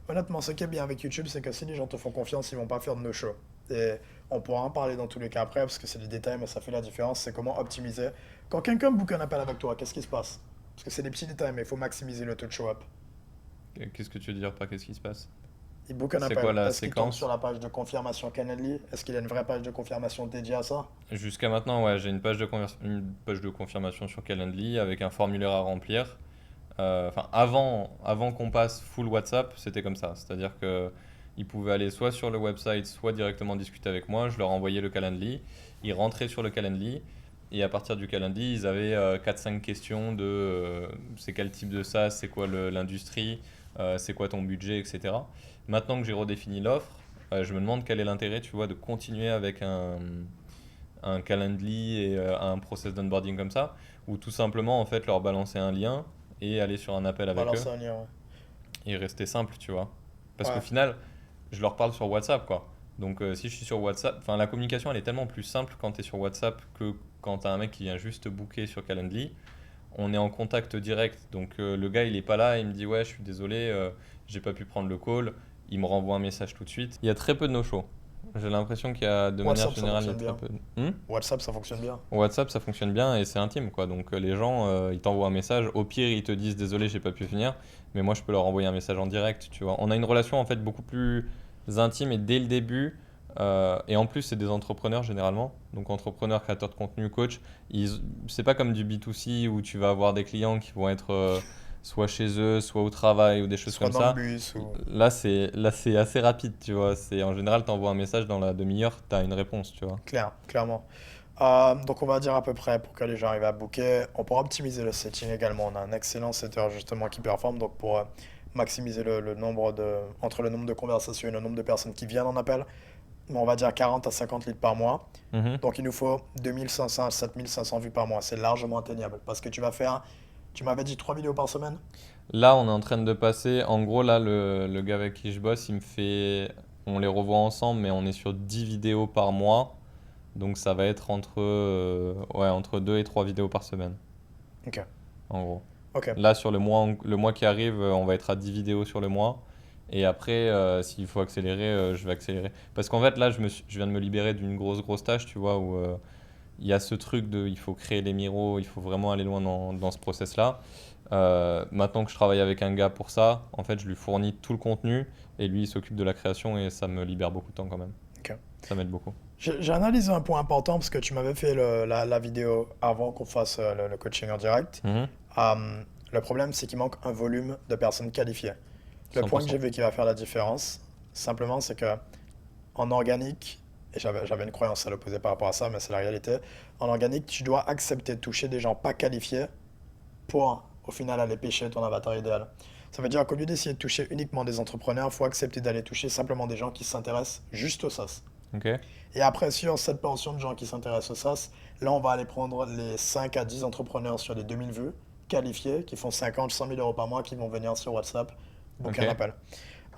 Honnêtement, ce qui est bien avec YouTube, c'est que si les gens te font confiance, ils vont pas faire de no-show. Et on pourra en parler dans tous les cas après, parce que c'est des détails, mais ça fait la différence. C'est comment optimiser. Quand quelqu'un book un appel avec toi, qu'est-ce qui se passe? Parce que c'est des petits détails, mais il faut maximiser le taux de show-up. Qu'est-ce que tu veux dire par qu'est-ce qui se passe? Il book un C'est quoi appel. la Est-ce qu'il tombe sur séquence? la page de confirmation Calendly? Est-ce qu'il y a une vraie page de confirmation dédiée à ça? Jusqu'à maintenant, ouais, j'ai une page de confirmation sur Calendly avec un formulaire à remplir. Enfin, avant qu'on passe full WhatsApp, c'était comme ça. C'est-à-dire que ils pouvaient aller soit sur le website, soit directement discuter avec moi. Je leur envoyais le Calendly. Ils rentraient sur le Calendly. Et à partir du Calendly, ils avaient 4-5 questions de c'est quel type de SaaS, c'est quoi l'industrie, c'est quoi ton budget, etc. Maintenant que j'ai redéfini l'offre, je me demande quel est l'intérêt, tu vois, de continuer avec un Calendly et un process d'onboarding comme ça, ou tout simplement en fait leur balancer un lien et aller sur un appel avec eux Balance un lien, ouais. et rester simple, tu vois. Parce qu'au Ouais, final, je leur parle sur WhatsApp, quoi. Donc si je suis sur WhatsApp, enfin la communication elle est tellement plus simple quand tu es sur WhatsApp que quand tu as un mec qui vient juste booker sur Calendly. On est en contact direct, donc le gars il est pas là, il me dit ouais je suis désolé, j'ai pas pu prendre le call, il me renvoie un message tout de suite. Il y a très peu de no-show. J'ai l'impression qu'il y a de manière WhatsApp, ça générale il y a fonctionne très bien. peu. WhatsApp, ça fonctionne bien. WhatsApp, ça fonctionne bien et c'est intime, quoi. Donc les gens, ils t'envoient un message. Au pire, ils te disent désolé, j'ai pas pu venir, mais moi, je peux leur envoyer un message en direct, tu vois. On a une relation en fait beaucoup plus intime et dès le début. Et en plus, c'est des entrepreneurs généralement. Donc entrepreneurs, créateurs de contenu, coach. C'est pas comme du B2C où tu vas avoir des clients qui vont être soit chez eux, soit au travail ou des choses Soit comme dans le ça. bus ou. Là, c'est assez rapide, tu vois. C'est en général, t'envoies un message dans la demi-heure, t'as une réponse, tu vois. Clairement. Donc on va dire à peu près pour que les gens arrivent à booker. On pourra optimiser le setting également. On a un excellent setter justement qui performe. Donc pour maximiser le nombre entre le nombre de conversations et le nombre de personnes qui viennent en appel, on va dire 40 à 50 leads par mois. Mhm. Donc il nous faut 2500 à 7500 vues par mois. C'est largement atteignable parce que tu m'avais dit 3 vidéos par semaine? Là, on est en train de passer. En gros, là, le gars avec qui je bosse, il me fait. On les revoit ensemble, mais on est sur 10 vidéos par mois. Donc, ça va être entre 2 et 3 vidéos par semaine, Ok, en gros. ok. Là, sur le mois qui arrive, on va être à 10 vidéos sur le mois. Et après, s'il faut accélérer, je vais accélérer. Parce qu'en fait, là, je viens de me libérer d'une grosse tâche, tu vois, où il y a ce truc de il faut créer les miros, il faut vraiment aller loin dans ce process-là. Maintenant que je travaille avec un gars pour ça, en fait, je lui fournis tout le contenu et lui, il s'occupe de la création et ça me libère beaucoup de temps quand même. Ok. Ça m'aide beaucoup. J'ai analysé un point important parce que tu m'avais fait la vidéo avant qu'on fasse le coaching en direct. Mhm. Le problème, c'est qu'il manque un volume de personnes qualifiées. Le point que 100%. j'ai vu qui va faire la différence, simplement, c'est que en organique, et j'avais une croyance à l'opposé par rapport à ça, mais c'est la réalité, en organique, tu dois accepter de toucher des gens pas qualifiés pour, au final, aller pêcher ton avatar idéal. Ça veut dire qu'au lieu d'essayer de toucher uniquement des entrepreneurs, il faut accepter d'aller toucher simplement des gens qui s'intéressent juste au SaaS. Ok. Et après, sur cette portion de gens qui s'intéressent au SaaS, là, on va aller prendre les 5 à 10 entrepreneurs sur les 2000 vues, qualifiés, qui font 50, 100 000 euros par mois, qui vont venir sur WhatsApp, Ok. booker un appel.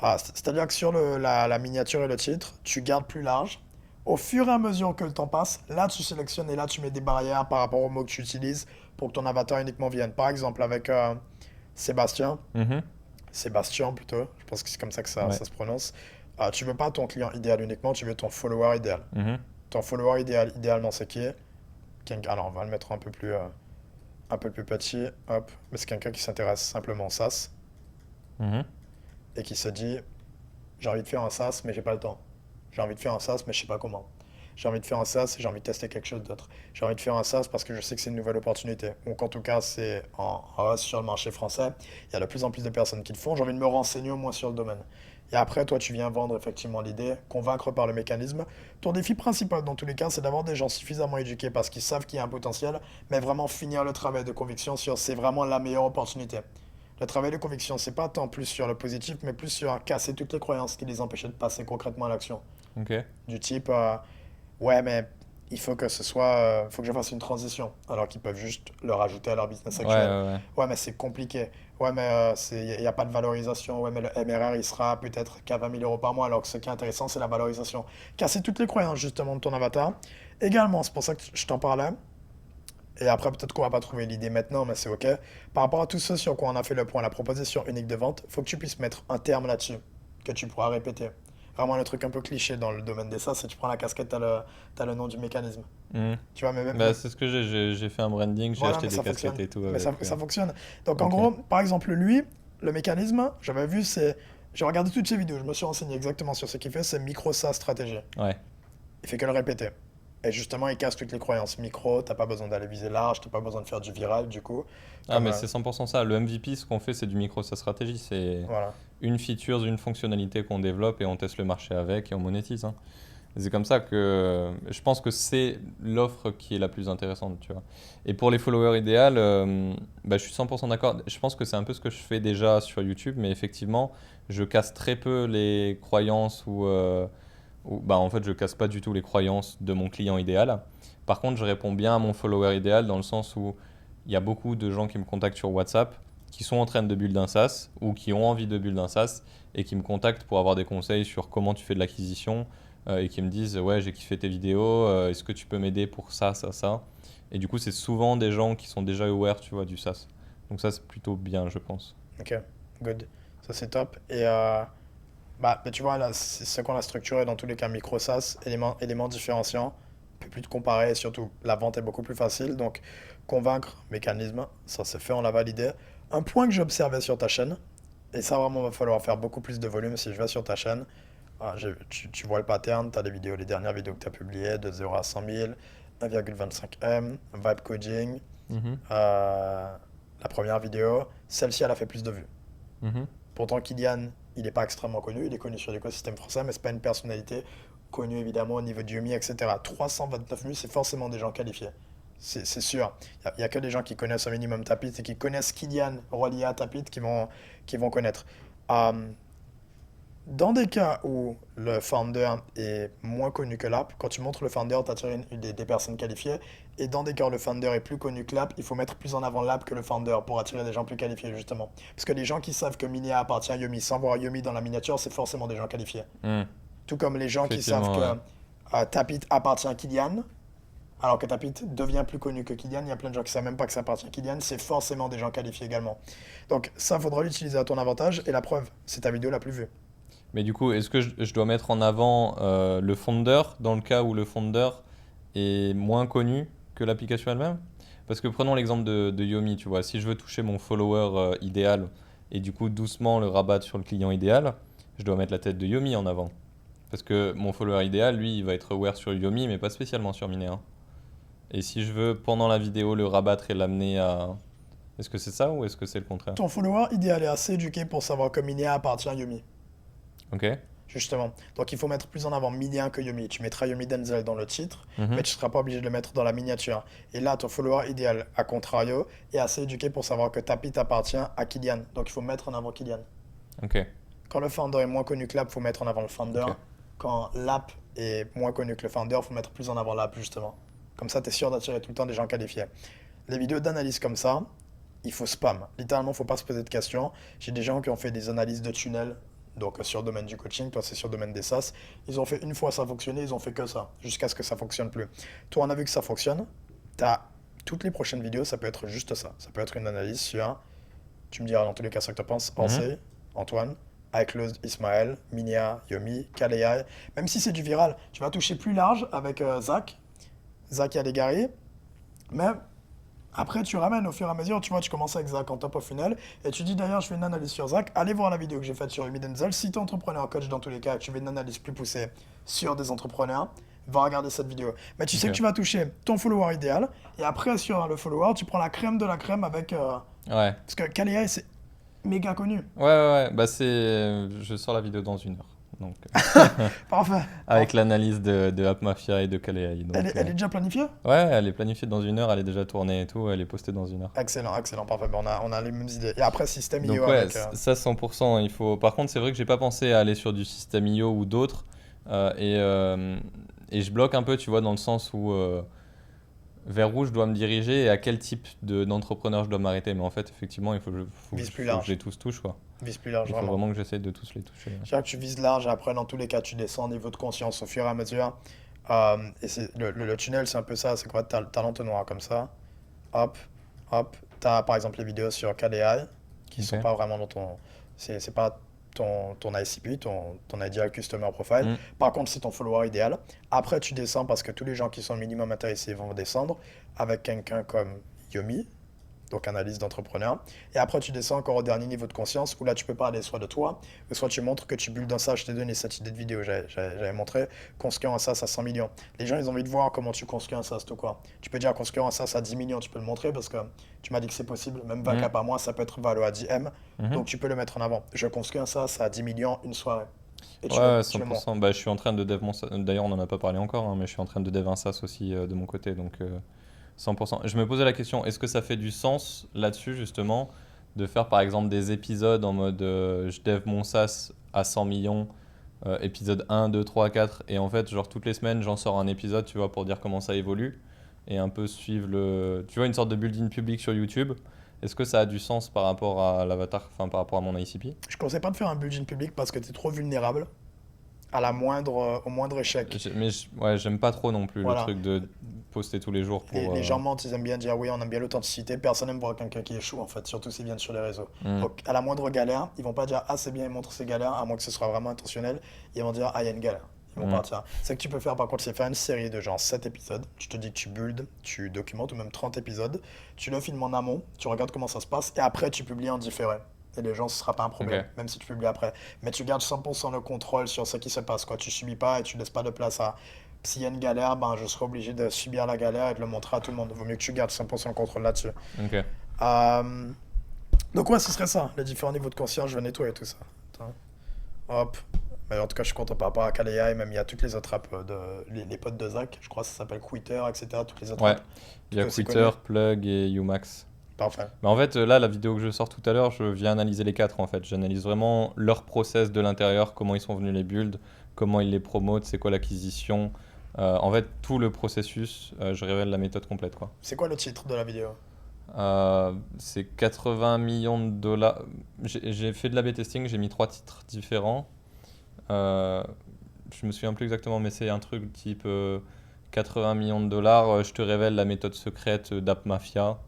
C'est-à-dire que sur la miniature et le titre, tu gardes plus large. Au fur et à mesure que le temps passe, là, tu sélectionnes et là, tu mets des barrières par rapport aux mots que tu utilises pour que ton avatar uniquement vienne. Par exemple, avec Sébastien, Mhm. Sébastien plutôt, je pense que c'est comme ça que ça, Ouais. ça se prononce. Tu veux pas ton client idéal uniquement, tu veux ton follower idéal. Mhm. Ton follower idéal, idéalement, c'est qui? Alors, on va le mettre un peu plus petit. Hop. Mais c'est quelqu'un qui s'intéresse simplement au SaaS Mhm. et qui se dit, j'ai envie de faire un SaaS, mais j'ai pas le temps. J'ai envie de faire un SaaS, mais je sais pas comment. J'ai envie de faire un SaaS et j'ai envie de tester quelque chose d'autre. J'ai envie de faire un SaaS parce que je sais que c'est une nouvelle opportunité. Ou qu'en tout cas, c'est en hausse sur le marché français. Il y a de plus en plus de personnes qui le font. J'ai envie de me renseigner au moins sur le domaine. Et après, toi, tu viens vendre effectivement l'idée, convaincre par le mécanisme. Ton défi principal, dans tous les cas, c'est d'avoir des gens suffisamment éduqués parce qu'ils savent qu'il y a un potentiel, mais vraiment finir le travail de conviction sur c'est vraiment la meilleure opportunité. Le travail de conviction, c'est pas tant plus sur le positif, mais plus sur casser toutes les croyances qui les empêchaient de passer concrètement à l'action. Ok. Du type, ouais, mais il faut que ce soit, faut que je fasse une transition, alors qu'ils peuvent juste le rajouter à leur business Ouais, actuel. ouais, ouais. Ouais, mais c'est compliqué. Ouais, mais il n'y a pas de valorisation. Ouais, mais le MRR, il sera peut-être qu'à 20 000 euros par mois, alors que ce qui est intéressant, c'est la valorisation. Casser toutes les croyances, justement, de ton avatar. Également, c'est pour ça que je t'en parlais. Et après, peut-être qu'on va pas trouver l'idée maintenant, mais c'est OK. Par rapport à tout ce sur quoi on a fait le point, la proposition unique de vente, faut que tu puisses mettre un terme là-dessus, que tu pourras répéter. Vraiment, le truc un peu cliché dans le domaine des SaaS, c'est que tu prends la casquette, t'as le nom du mécanisme. Mhm. Tu vois, Bah, c'est ce que j'ai fait un branding, j'ai voilà, acheté mais des ça casquettes fonctionne. et tout Mais avec. ça fonctionne. Donc, en Ok. gros, par exemple, lui, le mécanisme, j'avais vu, c'est. J'ai regardé toutes ses vidéos, je me suis renseigné exactement sur ce qu'il fait, c'est micro SaaS stratégie. Ouais. Il fait que le répéter. Et justement, il casse toutes les croyances. Micro, t'as pas besoin d'aller viser large, t'as pas besoin de faire du viral, du coup. Ah, Comme, mais c'est 100% ça. Le MVP, ce qu'on fait, c'est du micro, sa stratégie. C'est voilà. une feature, une fonctionnalité qu'on développe et on teste le marché avec et on monétise, hein. C'est comme ça que je pense que c'est l'offre qui est la plus intéressante, tu vois. Et pour les followers idéal, bah, je suis 100% d'accord. Je pense que c'est un peu ce que je fais déjà sur YouTube, mais effectivement, je casse très peu les croyances bah, en fait, je casse pas du tout les croyances de mon client idéal. Par contre, je réponds bien à mon follower idéal dans le sens où il y a beaucoup de gens qui me contactent sur WhatsApp qui sont en train de build un SaaS ou qui ont envie de build un SaaS et qui me contactent pour avoir des conseils sur comment tu fais de l'acquisition et qui me disent ouais, j'ai kiffé tes vidéos, est-ce que tu peux m'aider pour ça, ça, ça. Et du coup, c'est souvent des gens qui sont déjà aware, tu vois, du SaaS. Donc ça, c'est plutôt bien, je pense. Ok, good. Ça, c'est top. Et bah, tu vois, là, c'est ce qu'on a structuré dans tous les cas micro SaaS, éléments différenciants. On peut plus te comparer, surtout la vente est beaucoup plus facile. Donc, convaincre, mécanisme, ça c'est fait, on l'a validé. Un point que j'observais sur ta chaîne, et ça vraiment va falloir faire beaucoup plus de volume si je vais sur ta chaîne. Tu vois le pattern, tu as les dernières vidéos que tu as publiées, de 0 à 100 000, 1,25 M, vibe coding. Mhm, La première vidéo, celle-ci, elle a fait plus de vues. mhm. Pourtant, Kylian, il n'est pas extrêmement connu, il est connu sur l'écosystème français, mais c'est pas une personnalité connue évidemment au niveau du Yumi, etc. 329 vues, c'est forcément des gens qualifiés. C'est sûr. Il y a que des gens qui connaissent au minimum Tapit et qui connaissent Kylian relié à Tapit qui vont connaître. Euh, Dans des cas où le founder est moins connu que l'app, quand tu montres le founder, tu attires des personnes qualifiées. Et dans des cas où le founder est plus connu que l'app, il faut mettre plus en avant l'app que le founder pour attirer des gens plus qualifiés, justement. Parce que les gens qui savent que Minia appartient à Yomi sans voir Yomi dans la miniature, c'est forcément des gens qualifiés. Hmm. Tout comme les gens qui savent Effectivement, que ouais. Tapit appartient à Kylian, alors que Tapit devient plus connu que Kylian. Il y a plein de gens qui savent même pas que ça appartient à Kylian, c'est forcément des gens qualifiés également. Donc ça, faudra l'utiliser à ton avantage. Et la preuve, c'est ta vidéo la plus vue. Mais du coup, est-ce que je dois mettre en avant le founder dans le cas où le founder est moins connu que l'application elle-même? Parce que prenons l'exemple de Yomi, tu vois, si je veux toucher mon follower idéal et du coup doucement le rabattre sur le client idéal, je dois mettre la tête de Yomi en avant. Parce que mon follower idéal, lui, il va être aware sur Yomi, mais pas spécialement sur Minéa. Et si je veux, pendant la vidéo, le rabattre et l'amener à... Est-ce que c'est ça ou est-ce que c'est le contraire? Ton follower idéal est assez éduqué pour savoir que Minia appartient à Yomi. Ok? Justement. Donc il faut mettre plus en avant Minia que Yomi. Tu mettras Yomi Denzel dans le titre, mais Mhm. tu ne seras pas obligé de le mettre dans la miniature. Et là, ton follower idéal, à contrario, est assez éduqué pour savoir que Tapit appartient à Kylian. Donc il faut mettre en avant Kylian. Ok. Quand le founder est moins connu que l'app, il faut mettre en avant le founder. Ok. Quand l'app est moins connu que le founder, il faut mettre plus en avant l'app, justement. Comme ça, tu es sûr d'attirer tout le temps des gens qualifiés. Les vidéos d'analyse comme ça, il faut spam. Littéralement, il ne faut pas se poser de questions. J'ai des gens qui ont fait des analyses de tunnels, donc sur le domaine du coaching, toi c'est sur le domaine des SaaS. Ils ont fait une fois ça fonctionnait, ils ont fait que ça, jusqu'à ce que ça fonctionne plus. Toi, on a vu que ça fonctionne. Toutes les prochaines vidéos, ça peut être juste ça. Ça peut être une analyse sur, tu me diras dans tous les cas ce que tu penses, Mhm. Ansei, Antoine, iClosed, Ismaël, Minia, Yomi, Kalei. Même si c'est du viral, tu vas toucher plus large avec Zach Allegari. Mais après, tu ramènes au fur et à mesure, tu vois, tu commences avec Zach en top au final, et tu dis d'ailleurs, je fais une analyse sur Zach, allez voir la vidéo que j'ai faite sur Umi Denzel, si tu es entrepreneur coach dans tous les cas, et que tu veux une analyse plus poussée sur des entrepreneurs, va regarder cette vidéo. Mais tu sais que Ok. tu vas toucher ton follower idéal, et après sur le follower, tu prends la crème de la crème avec... Ouais. parce que Kalei, c'est méga connu. Ouais, ouais, ouais. Bah c'est... Je sors la vidéo dans 1 heure. Donc, Parfait. avec l'analyse de App Mafia et de Kalei. Donc, Elle est déjà planifiée? ouais, elle est planifiée dans 1 heure, elle est déjà tournée et tout, elle est postée dans 1 heure. Excellent, excellent, parfait. Ben, on a les mêmes idées. Et après, système IO Donc ouais, avec. ça 100%, il faut. Par contre, c'est vrai que j'ai pas pensé à aller sur du système IO ou d'autres, et je bloque un peu, tu vois, dans le sens où vers où je dois me diriger et à quel type d'entrepreneur je dois m'arrêter. Mais en fait, effectivement, il Vise plus faut que je large. les tous touche, quoi. Vise plus large, Il faut vraiment. vraiment que j'essaye de tous les toucher. Je dirais que tu vises large et après, dans tous les cas, tu descends en niveau de conscience au fur et à mesure. Et le tunnel, c'est un peu ça. C'est quoi? T'as l'entonnoir comme ça. Hop, hop. T'as par exemple les vidéos sur KDI qui sont Ok. pas vraiment dans ton. C'est pas ton ICP, ton Ideal Customer Profile. Mm. Par contre, c'est ton follower idéal. Après, tu descends parce que tous les gens qui sont minimum intéressés vont descendre avec quelqu'un comme Yomi, donc analyse d'entrepreneur. Et après, tu descends encore au dernier niveau de conscience où là, tu peux parler soit de toi, ou soit tu montres que tu bulles dans ça. Je t'ai donné cette idée de vidéo. J'avais montré construire un SaaS à 100 millions. Les gens, ils ont envie de voir comment tu construis un SaaS, tout quoi. Tu peux dire construire un SaaS à 10 millions, tu peux le montrer parce que tu m'as dit que c'est possible. Même 20 Mm. k par mois, ça peut être valo à 10 M. Mhm. Donc, tu peux le mettre en avant. Je construis un SaaS à 10 millions une soirée. Et Ouais, tu le montres. 100%. Bah, je suis en train de dev mon SaaS. D'ailleurs, on n'en a pas parlé encore, hein, mais je suis en train de dev un SaaS aussi de mon côté. Donc, 100%. Je me posais la question, est-ce que ça fait du sens là-dessus, justement, de faire par exemple des épisodes en mode je dev mon SaaS à 100 millions, épisode 1, 2, 3, 4, et en fait, genre toutes les semaines, j'en sors un épisode, tu vois, pour dire comment ça évolue, et un peu suivre tu vois, une sorte de build-in public sur YouTube. Est-ce que ça a du sens par rapport à l'avatar, enfin par rapport à mon ICP? Je ne conseille pas de faire un budget public parce que tu es trop vulnérable au moindre échec. Ouais, j'aime pas trop non plus le Voilà. truc de poster tous les jours Les gens mentent, ils aiment bien dire oui, on aime bien l'authenticité. Personne n'aime voir quelqu'un qui échoue en fait, surtout s'ils viennent sur les réseaux. Hmm. Donc à la moindre galère, ils vont pas dire ah c'est bien, ils montrent ses galères, à moins que ce soit vraiment intentionnel. Ils vont dire ah il y a une galère. Ils vont Hmm. partir. Ce que tu peux faire par contre, c'est faire une série de genre 7 épisodes. Tu te dis que tu builds, tu documentes ou même 30 épisodes. Tu le filmes en amont, tu regardes comment ça se passe et après tu publies en différé. Et les gens, ce sera pas un problème, Ok. même si tu publies après. Mais tu gardes 100% le contrôle sur ce qui se passe, quoi. Tu subis pas et tu laisses pas de place à s'il y a une galère, ben, je serai obligé de subir la galère et de le montrer à tout le monde. Vaut mieux que tu gardes 100% le contrôle là-dessus. Ok. Euh, Donc ouais, ce serait ça, les différents niveaux de conscience, je vais nettoyer tout ça. Attends. Hop. Mais en tout cas, je suis content par rapport à Kalea et même il y a toutes les autres apps, les potes de Zach, je crois que ça s'appelle Quitter, etc. Toutes les autres Ouais. apps. Il y a Tout aussi Quitter, connu. Plug et Umax. Parfait. Mais en fait, là, la vidéo que je sors tout à l'heure, je viens analyser les quatre en fait. J'analyse vraiment leur process de l'intérieur, comment ils sont venus les builds, comment ils les promotent, c'est quoi l'acquisition. En fait, tout le processus, je révèle la méthode complète, quoi. C'est quoi le titre de la vidéo? C'est 80 millions de dollars. J'ai fait de l'A/B testing, j'ai mis 3 titres différents. Je me souviens plus exactement, mais c'est un truc type 80 millions de dollars. Je te révèle la méthode secrète d'App Mafia.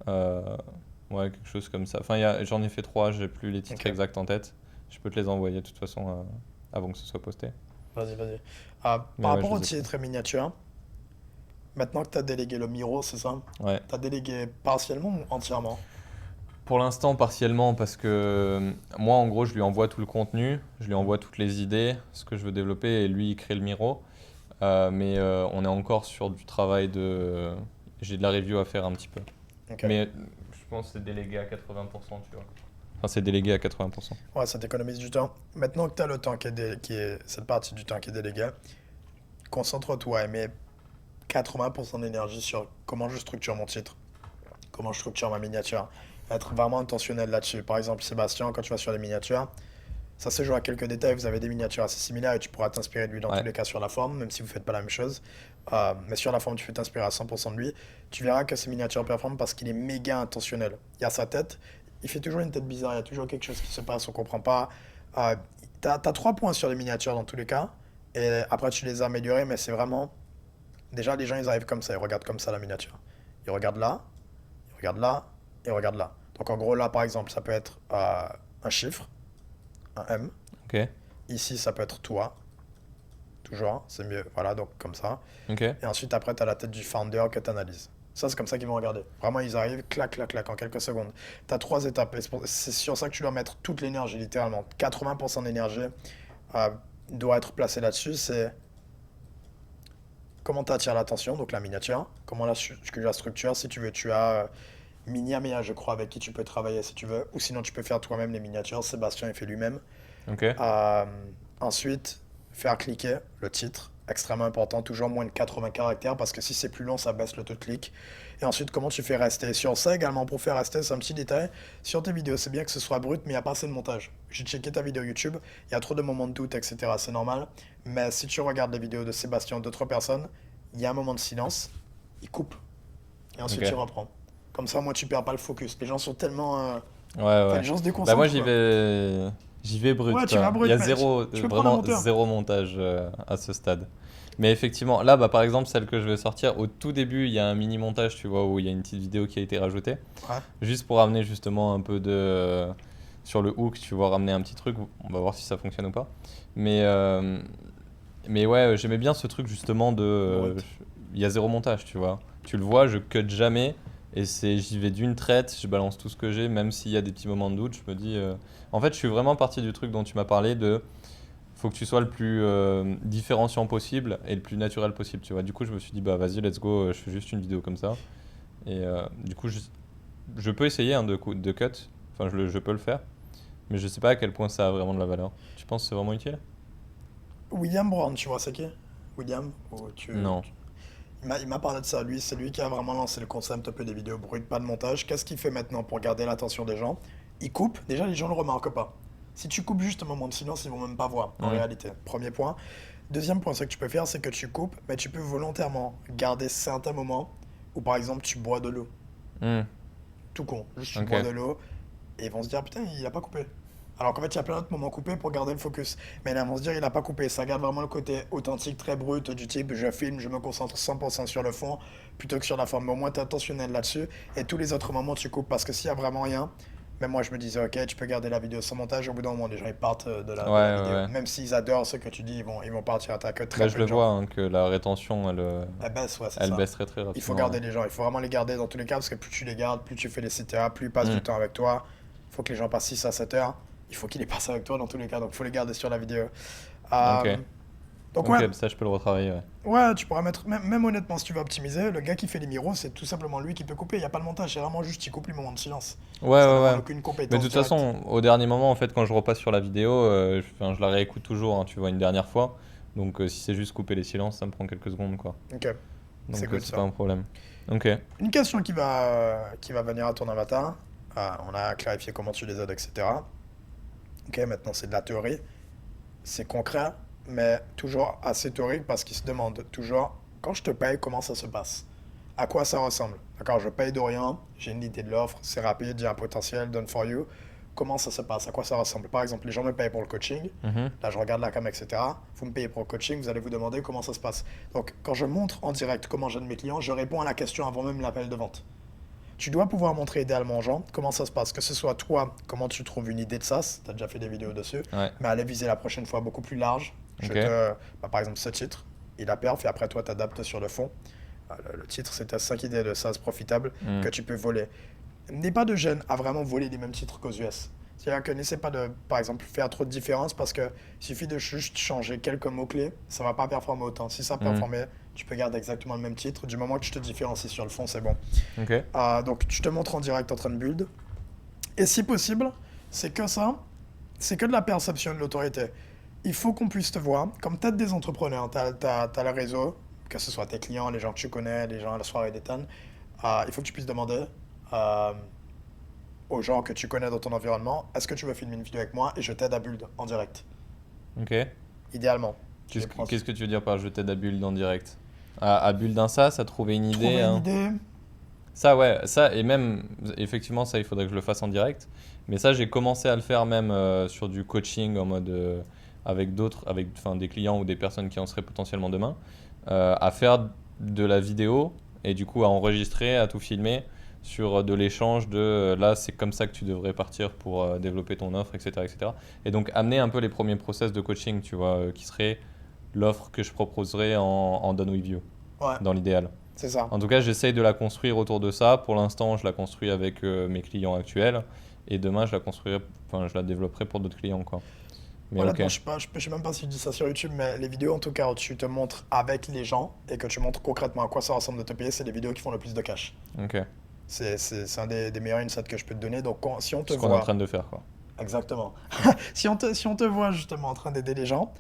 Ouais, quelque chose comme ça. Enfin, j'en ai fait 3, j'ai plus les titres Ok. exacts en tête. Je peux te les envoyer de toute façon avant que ce soit posté. Vas-y, vas-y. Mais Par ouais, rapport je au les ai fait. titre miniature, maintenant que tu as délégué le Miro, c'est ça? Ouais. Tu as délégué partiellement ou entièrement? Pour l'instant, partiellement, parce que moi, en gros, je lui envoie tout le contenu, je lui envoie toutes les idées, ce que je veux développer, et lui, il crée le Miro. Mais on est encore sur du travail de. J'ai de la review à faire un petit peu. Ok. Mais je pense que c'est délégué à 80%, tu vois. Enfin, c'est délégué à 80%. Ouais, ça t'économise du temps. Maintenant que tu as le temps qui est cette partie du temps qui est déléguée, concentre-toi et mets 80% d'énergie sur comment je structure mon titre, comment je structure ma miniature. Être vraiment intentionnel là-dessus. Par exemple, Sébastien, quand tu vas sur les miniatures, ça se joue à quelques détails. Vous avez des miniatures assez similaires et tu pourras t'inspirer de lui dans Ouais. tous les cas sur la forme, même si vous ne faites pas la même chose. Mais sur la forme, tu peux t'inspirer à 100% de lui. Tu verras que ces miniatures performent parce qu'il est méga intentionnel. Il y a sa tête, il fait toujours une tête bizarre, il y a toujours quelque chose qui se passe, on ne comprend pas. T'as 3 points sur les miniatures dans tous les cas, et après tu les as améliorés, mais c'est vraiment. Déjà, les gens ils arrivent comme ça, ils regardent comme ça la miniature. Ils regardent là, ils regardent là, et ils regardent là. Donc en gros, là par exemple, ça peut être un chiffre, un M. Ok. Ici, ça peut être toi, toujours, c'est mieux. Voilà, donc comme ça. Ok. Et ensuite, après, tu as la tête du founder que tu analyses. Ça, c'est comme ça qu'ils vont regarder. Vraiment, ils arrivent, clac, clac, clac, en quelques secondes. Tu as 3 étapes. Et c'est sur ça que tu dois mettre toute l'énergie, littéralement. 80% d'énergie doit être placée là-dessus. C'est comment tu attires l'attention, donc la miniature. Comment la structure. Si tu veux, tu as Miniamea, je crois, avec qui tu peux travailler si tu veux. Ou sinon, tu peux faire toi-même les miniatures. Sébastien, il fait lui-même. Ok. Euh, Ensuite, faire cliquer le titre, extrêmement important, toujours moins de 80 caractères parce que si c'est plus long, ça baisse le taux de clic. Et ensuite, comment tu fais rester. Sur ça également, pour faire rester, c'est un petit détail. Sur tes vidéos, c'est bien que ce soit brut, mais il n'y a pas assez de montage. J'ai checké ta vidéo YouTube, il y a trop de moments de doute, etc. C'est normal. Mais si tu regardes les vidéos de Sébastien, d'autres personnes, il y a un moment de silence, il coupe. Et ensuite, Ok. tu reprends. Comme ça, moi, tu perds pas le focus. Les gens sont tellement. Ouais, Enfin, ouais. les gens se Bah moi déconcentrent, quoi. j'y vais brut Ouais, tu vas quoi. Il y brut, a mais zéro, tu peux prendre un vraiment monteur. zéro montage à ce stade. Mais effectivement, là bah par exemple celle que je vais sortir, au tout début il y a un mini montage, tu vois, où il y a une petite vidéo qui a été rajoutée, Ouais. juste pour amener justement un peu de sur le hook, tu vois, ramener un petit truc. On va voir si ça fonctionne ou pas. Mais mais ouais, j'aimais bien ce truc justement de, Brut. il y a zéro montage, tu vois. Tu le vois, je cut jamais. Et j'y vais d'une traite, je balance tout ce que j'ai, même s'il y a des petits moments de doute, je me dis. En fait, je suis vraiment parti du truc dont tu m'as parlé de. Faut que tu sois le plus différenciant possible et le plus naturel possible, tu vois. Du coup, je me suis dit, bah vas-y, let's go, je fais juste une vidéo comme ça. Et du coup, je peux essayer hein, de cut, enfin, je peux le faire, mais je sais pas à quel point ça a vraiment de la valeur. Tu penses que c'est vraiment utile? William Brown, tu vois, c'est qui? William, Non. il m'a parlé de ça. Lui, c'est lui qui a vraiment lancé le concept un peu des vidéos brutes, pas de montage. Qu'est-ce qu'il fait maintenant pour garder l'attention des gens? Il coupe. Déjà, les gens ne le remarquent pas. Si tu coupes juste un moment de silence, ils vont même pas voir, en Hmm. réalité. Premier point. Deuxième point, ce que tu peux faire, c'est que tu coupes, mais tu peux volontairement garder certains moments où, par exemple, tu bois de l'eau. Hmm. Tout con. Juste tu bois Ok. de l'eau et ils vont se dire putain, il a pas coupé. Alors qu'en fait, il y a plein d'autres moments coupés pour garder le focus. Mais là, ils vont se dire, il a pas coupé. Ça garde vraiment le côté authentique, très brut, du type je filme, je me concentre 100% sur le fond plutôt que sur la forme. Mais au moins, tu es intentionnel là-dessus. Et tous les autres moments, tu coupes parce que s'il y a vraiment rien, même moi, je me disais, ok, tu peux garder la vidéo sans montage. Au bout d'un moment, les gens, ils partent Ouais, de la ouais, vidéo. ouais. Même s'ils adorent ce que tu dis, ils vont partir. T'as que Bah, très je peu le de gens. vois hein, que la rétention, Elle baisse, ouais, c'est elle ça. baisse très très Il faut rapidement. garder les gens, il faut vraiment les garder dans tous les cas, parce que plus tu les gardes, plus tu fais les CTA, plus ils passent Hmm. du temps avec toi. Il faut que les gens passent 6 à 7 heures. Il faut qu'ils les passent avec toi dans tous les cas, donc il faut les garder sur la vidéo. Ok. Euh, donc Ok, ouais, bah ça je peux le retravailler, ouais. ouais, tu pourras mettre, même honnêtement, si tu veux optimiser, le gars qui fait les miros, c'est tout simplement lui qui peut couper. Il n'y a pas le montage, c'est vraiment juste, il coupe les moments de silence. Ouais, Ça ouais, demande ouais. aucune Mais de compétence toute directe. façon, au dernier moment, en fait, quand je repasse sur la vidéo, enfin, je la réécoute toujours, hein, tu vois, une dernière fois. Donc, si c'est juste couper les silences, ça me prend quelques secondes, quoi. Ok, c'est Donc, good c'est pas ça. un problème. Ok. Une question qui va venir à ton avatar. Ah, on a clarifié comment tu les aides, etc. Ok, maintenant c'est de la théorie. C'est concret, mais toujours assez théorique parce qu'il se demande toujours, quand je te paye, comment ça se passe? À quoi ça ressemble? D'accord, je paye de rien, j'ai une idée de l'offre, c'est rapide, j'ai un potentiel, done for you. Comment ça se passe? À quoi ça ressemble? Par exemple, les gens me payent pour le coaching. Mhm. Là, je regarde la cam, etc. Vous me payez pour le coaching, vous allez vous demander comment ça se passe. Donc, quand je montre en direct comment j'aide mes clients, je réponds à la question avant même l'appel de vente. Tu dois pouvoir montrer idéalement aux gens comment ça se passe. Que ce soit toi, comment tu trouves une idée de SaaS, tu as déjà fait des vidéos dessus, Ouais. mais allez viser la prochaine fois beaucoup plus large. Ok. Par exemple, ce titre, il a perf, et après toi, tu adaptes sur le fond. Le titre, c'était 5 idées de SaaS profitables Hmm. que tu peux voler. N'aie pas de gêne à vraiment voler les mêmes titres qu'aux US. C'est-à-dire que n'essaie pas de, par exemple, faire trop de différence parce que suffit de juste changer quelques mots-clés, ça va pas performer autant. Si ça Hmm. performait, tu peux garder exactement le même titre. Du moment que tu te différencies sur le fond, c'est bon. Ok. Donc tu te montres en direct en train de build. Et si possible, c'est que ça, c'est que de la perception de l'autorité. Il faut qu'on puisse te voir comme tête des entrepreneurs. Tu as le réseau, que ce soit tes clients, les gens que tu connais, les gens à la soirée des tonnes. Il faut que tu puisses demander euh, aux gens que tu connais dans ton environnement, est-ce que tu veux filmer une vidéo avec moi et je t'aide à build en direct. Ok. Idéalement. Qu'est-ce que tu veux dire par je t'aide à build en direct? À build un SaaS, à trouver une idée, Trouver une hein. idée. Ça, ouais, ça, et même, effectivement, ça, il faudrait que je le fasse en direct. Mais ça, j'ai commencé à le faire même sur du coaching en mode avec d'autres, avec enfin, des clients ou des personnes qui en seraient potentiellement demain, à faire de la vidéo et du coup à enregistrer, à tout filmer sur de l'échange de là, c'est comme ça que tu devrais partir pour développer ton offre, etc., etc. Et donc amener un peu les premiers process de coaching, tu vois, qui serait l'offre que je proposerais en Done With You, Ouais, dans l'idéal. c'est ça. En tout cas, j'essaye de la construire autour de ça. Pour l'instant, je la construis avec mes clients actuels. Et demain, enfin, je la développerai pour d'autres clients, quoi. Mais ok. Honnêtement, je sais même pas si je dis ça sur YouTube, mais les vidéos en tout cas où tu te montres avec les gens et que tu montres concrètement à quoi ça ressemble de te payer, c'est les vidéos qui font le plus de cash. Ok. C'est un des meilleurs insights que je peux te donner. Donc si on te Ce qu'on est en voit, train de faire, quoi. Exactement. Si on te voit justement en train d'aider les gens,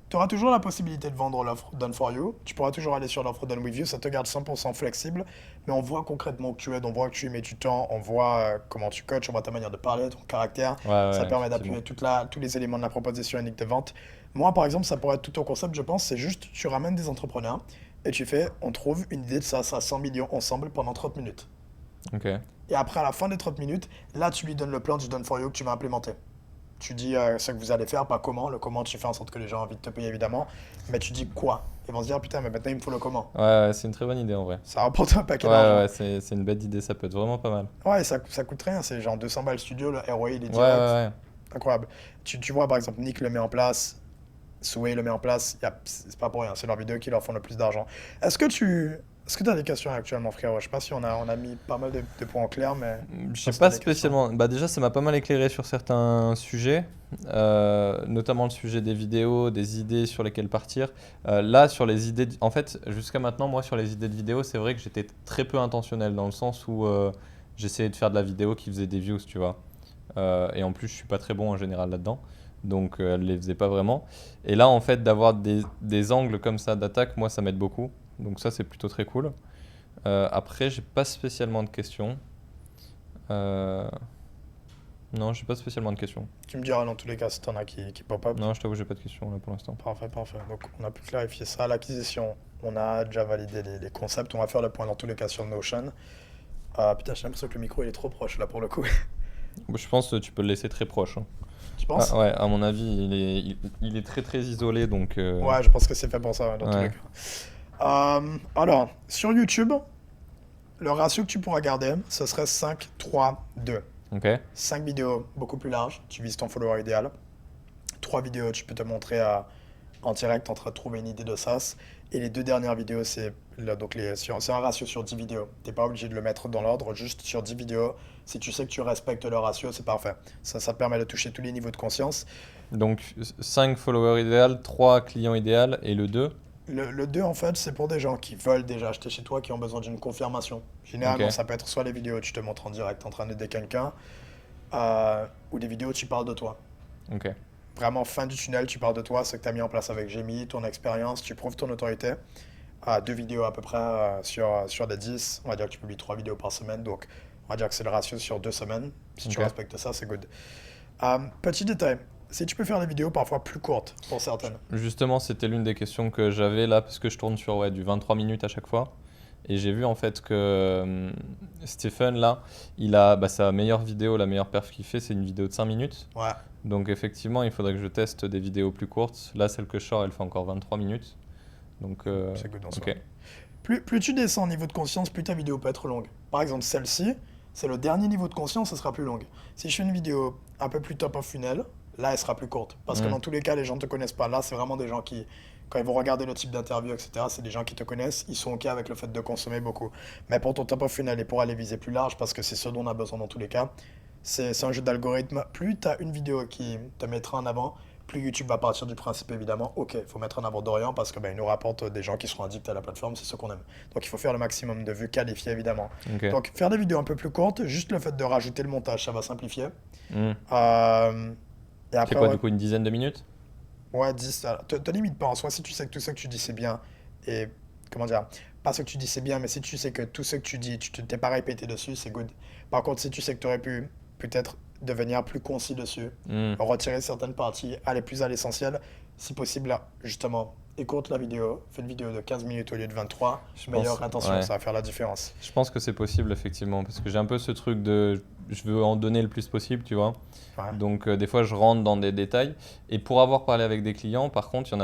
tu auras toujours la possibilité de vendre l'offre Done for You. Tu pourras toujours aller sur l'offre Done with You. Ça te garde 100% flexible. Mais on voit concrètement que tu aides, on voit que tu y mets du temps, on voit comment tu coaches, on voit ta manière de parler, ton caractère. Ouais, Ça ouais, permet effectivement. d'appuyer tous les éléments de la proposition unique de vente. Moi, par exemple, ça pourrait être tout ton concept, je pense. C'est juste, tu ramènes des entrepreneurs et tu fais, on trouve une idée de ça à 100 millions ensemble pendant 30 minutes. Ok. Et après, à la fin des 30 minutes, là, tu lui donnes le plan du Done for You que tu vas implémenter. Tu dis ce que vous allez faire, pas comment. Le comment, tu fais en sorte que les gens aient envie de te payer, évidemment. Mais tu dis quoi. Ils vont se dire, putain, mais maintenant, il me faut le comment. Ouais, ouais, c'est une très bonne idée en vrai. Ça rapporte un Ouais, paquet ouais, d'argent. ouais, c'est une belle idée, ça peut être vraiment pas mal. Ouais, et ça coûte rien. C'est genre 200 balles studio, le ROI, il est Ouais, ouais, direct. ouais. Incroyable. Tu vois, par exemple, Nick le met en place. Souhait le met en place. C'est pas pour rien. C'est leurs vidéos qui leur font le plus d'argent. Est-ce que tu... Est-ce que tu as des questions actuellement, frérot? Je sais pas si on a mis pas mal de points en clair, mais Je je sais sais pas si tu as pas des questions. spécialement. Bah déjà, ça m'a pas mal éclairé sur certains sujets, notamment le sujet des vidéos, des idées sur lesquelles partir. Là, sur les idées, en fait, jusqu'à maintenant, moi, sur les idées de vidéos, c'est vrai que j'étais très peu intentionnel dans le sens où j'essayais de faire de la vidéo qui faisait des views, tu vois. Et en plus, je suis pas très bon en général là-dedans, donc elle les faisait pas vraiment. Et là, en fait, d'avoir des angles comme ça d'attaque, moi, ça m'aide beaucoup. Donc ça, c'est plutôt très cool. Après, j'ai pas spécialement de questions. Euh, Non, j'ai pas spécialement de questions. Tu me diras dans tous les cas si t'en as qui pop-up. Non, je t'avoue, j'ai pas de questions là pour l'instant. Parfait, parfait. Donc on a pu clarifier ça. L'acquisition, on a déjà validé les concepts. On va faire le point dans tous les cas sur Notion. Putain, j'ai l'impression que le micro il est trop proche là pour le coup. Je pense que tu peux le laisser très proche, hein. Tu Ah, penses? ouais, à mon avis, il est très très isolé, donc Ouais, je pense que c'est fait pour ça ouais, dans tous les ouais. cas. Alors, sur YouTube, le ratio que tu pourras garder, ce serait 5, 3, 2. Ok. 5 vidéos beaucoup plus larges, tu vises ton follower idéal. 3 vidéos, tu peux te montrer en direct en train de trouver une idée de SaaS. Et les 2 dernières vidéos, c'est un ratio sur 10 vidéos. Tu n'es pas obligé de le mettre dans l'ordre, juste sur 10 vidéos. Si tu sais que tu respectes le ratio, c'est parfait. Ça te permet de toucher tous les niveaux de conscience. Donc 5 followers idéal, 3 clients idéal et le 2. Le 2, en fait, c'est pour des gens qui veulent déjà acheter chez toi, qui ont besoin d'une confirmation. Ok. Généralement, ça peut être soit les vidéos où tu te montres en direct en train d'aider quelqu'un, ou des vidéos où tu parles de toi. Ok. Vraiment, fin du tunnel, tu parles de toi, ce que tu as mis en place avec Jamie, ton expérience, tu prouves ton autorité. 2 vidéos à peu près sur les 10. On va dire que tu publies 3 vidéos par semaine, donc on va dire que c'est le ratio sur 2 semaines. Si tu Ok. respectes ça, c'est good. Petit détail, si tu peux faire des vidéos parfois plus courtes pour certaines. Justement, c'était l'une des questions que j'avais là, parce que je tourne sur du 23 minutes à chaque fois. Et j'ai vu en fait que Stephen là, il a sa meilleure vidéo, la meilleure perf qu'il fait, c'est une vidéo de 5 minutes. Ouais, Donc effectivement, il faudrait que je teste des vidéos plus courtes. Là, celle que je sors, elle fait encore 23 minutes. Donc, c'est good en soi. ok. Plus tu descends en niveau de conscience, plus ta vidéo peut être longue. Par exemple, celle-ci, c'est le dernier niveau de conscience, ce sera plus longue. Si je fais une vidéo un peu plus top of funnel, là, elle sera plus courte. Parce que Hmm. dans tous les cas, les gens ne te connaissent pas. Là, c'est vraiment des gens qui, quand ils vont regarder le type d'interview, etc., c'est des gens qui te connaissent, ils sont OK avec le fait de consommer beaucoup. Mais pour ton top of funnel et pour aller viser plus large, parce que c'est ce dont on a besoin dans tous les cas, c'est un jeu d'algorithme. Plus tu as une vidéo qui te mettra en avant, plus YouTube va partir du principe évidemment, ok, il faut mettre en avant Dorian parce que il nous rapporte des gens qui seront addicts à la plateforme, c'est ce qu'on aime. Donc il faut faire le maximum de vues qualifiées évidemment. Ok. Donc faire des vidéos un peu plus courtes, juste le fait de rajouter le montage, ça va simplifier. Hmm. Euh, et C'est après, quoi ouais, du coup, une dizaine de minutes? ouais 10, te limite pas en soi, si tu sais que tout ce que tu dis c'est bien, et comment dire, pas ce que tu dis c'est bien, mais si tu sais que tout ce que tu dis, tu t'es pas répété dessus, c'est good. Par contre, si tu sais que tu aurais pu peut-être devenir plus concis dessus, Hmm. retirer certaines parties, aller plus à l'essentiel, si possible, là, justement, écoute la vidéo, fais une vidéo de 15 minutes au lieu de 23, Je meilleure pense, intention, ouais. ça va faire la différence. Je pense que c'est possible effectivement, parce que j'ai un peu ce truc de je veux en donner le plus possible, tu vois. Ouais. Donc des fois je rentre dans des détails. Et pour avoir parlé avec des clients, par contre, il y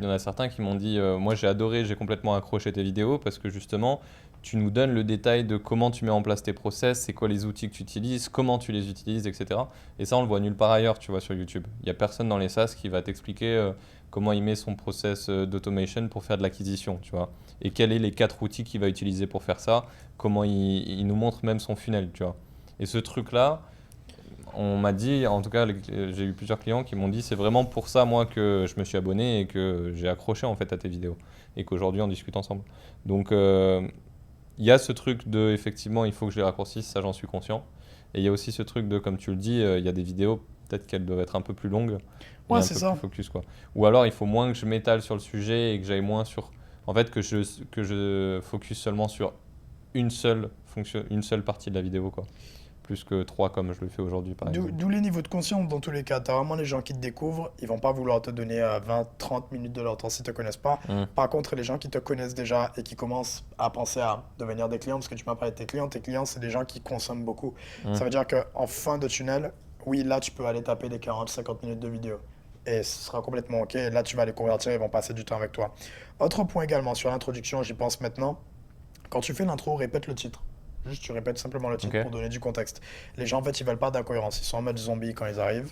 en a certains qui m'ont dit moi j'ai adoré, j'ai complètement accroché tes vidéos parce que justement tu nous donnes le détail de comment tu mets en place tes process, c'est quoi les outils que tu utilises, comment tu les utilises, etc. Et ça on le voit nulle part ailleurs, tu vois, sur YouTube. Il n'y a personne dans les SaaS qui va t'expliquer comment il met son process d'automation pour faire de l'acquisition, tu vois. Et quels sont les 4 outils qu'il va utiliser pour faire ça, comment il nous montre même son funnel, tu vois. Et ce truc-là, on m'a dit, en tout cas, j'ai eu plusieurs clients qui m'ont dit, c'est vraiment pour ça, moi, que je me suis abonné et que j'ai accroché en fait à tes vidéos. Et qu'aujourd'hui, on discute ensemble. Donc, il y a ce truc de, effectivement, il faut que je les raccourcisse, ça j'en suis conscient. Et il y a aussi ce truc de, comme tu le dis, il y a des vidéos, peut-être qu'elles doivent être un peu plus longues et Ouais, un c'est peu ça. plus focus, quoi. Ou alors, il faut moins que je m'étale sur le sujet et que j'aille moins sur... En fait, que je focus seulement sur une seule partie de la vidéo, quoi. Plus que trois comme je le fais aujourd'hui, par exemple. D'où les niveaux de conscience dans tous les cas. Tu as vraiment les gens qui te découvrent, ils vont pas vouloir te donner 20-30 minutes de leur temps s'ils te connaissent pas. Hmm. Par contre, les gens qui te connaissent déjà et qui commencent à penser à devenir des clients, parce que tu m'as parlé de tes clients, c'est des gens qui consomment beaucoup. Hmm. Ça veut dire qu'en fin de tunnel, oui, là, tu peux aller taper des 40-50 minutes de vidéo. Et ce sera complètement OK. Et là, tu vas les convertir, ils vont passer du temps avec toi. Autre point également sur l'introduction, j'y pense maintenant. Quand tu fais l'intro, répète le titre. Juste, tu répètes simplement le titre Ok. pour donner du contexte. Les gens, en fait, ils veulent pas d'incohérence. Ils sont en mode zombie quand ils arrivent.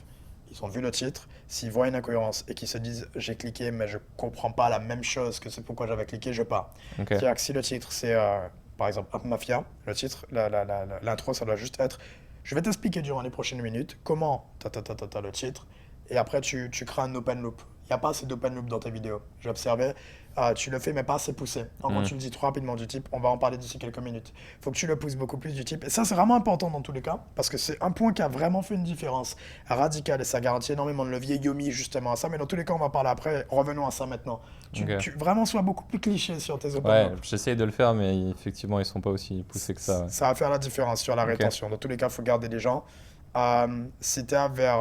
Ils ont vu le titre. S'ils voient une incohérence et qu'ils se disent j'ai cliqué, mais je comprends pas la même chose que c'est pourquoi j'avais cliqué, je pars. Ok. C'est-à-dire que si le titre, c'est par exemple App Mafia, le titre, l'intro, ça doit juste être je vais t'expliquer durant les prochaines minutes comment le titre. Et après, tu crées un open loop. Il n'y a pas assez d'open loop dans tes vidéos. J'ai observé, tu le fais, mais pas assez poussé. En gros, Hmm. tu le dis trop rapidement du type, on va en parler d'ici quelques minutes. Il faut que tu le pousses beaucoup plus du type. Et ça, c'est vraiment important dans tous les cas, parce que c'est un point qui a vraiment fait une différence radicale et ça garantit énormément de levier. Yomi, justement, à ça. Mais dans tous les cas, on va parler après. Revenons à ça maintenant. Ok. Tu vraiment sois beaucoup plus cliché sur tes open Ouais, loops. j'essaye de le faire, mais effectivement, ils sont pas aussi poussés que ça. Ouais. Ça va faire la différence sur la Ok. rétention. Dans tous les cas, il faut garder les gens. CTA vers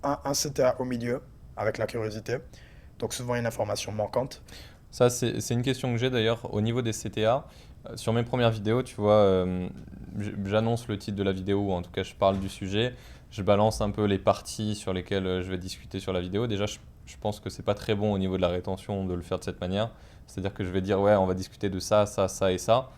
un CTA au milieu, avec la curiosité. Donc souvent une information manquante. Ça, c'est une question que j'ai d'ailleurs au niveau des CTA. Sur mes premières vidéos, tu vois, j'annonce le titre de la vidéo, ou en tout cas, je parle du sujet. Je balance un peu les parties sur lesquelles je vais discuter sur la vidéo. Déjà, je pense que c'est pas très bon au niveau de la rétention de le faire de cette manière. C'est-à-dire que je vais dire, ouais, on va discuter de ça, ça, ça et ça.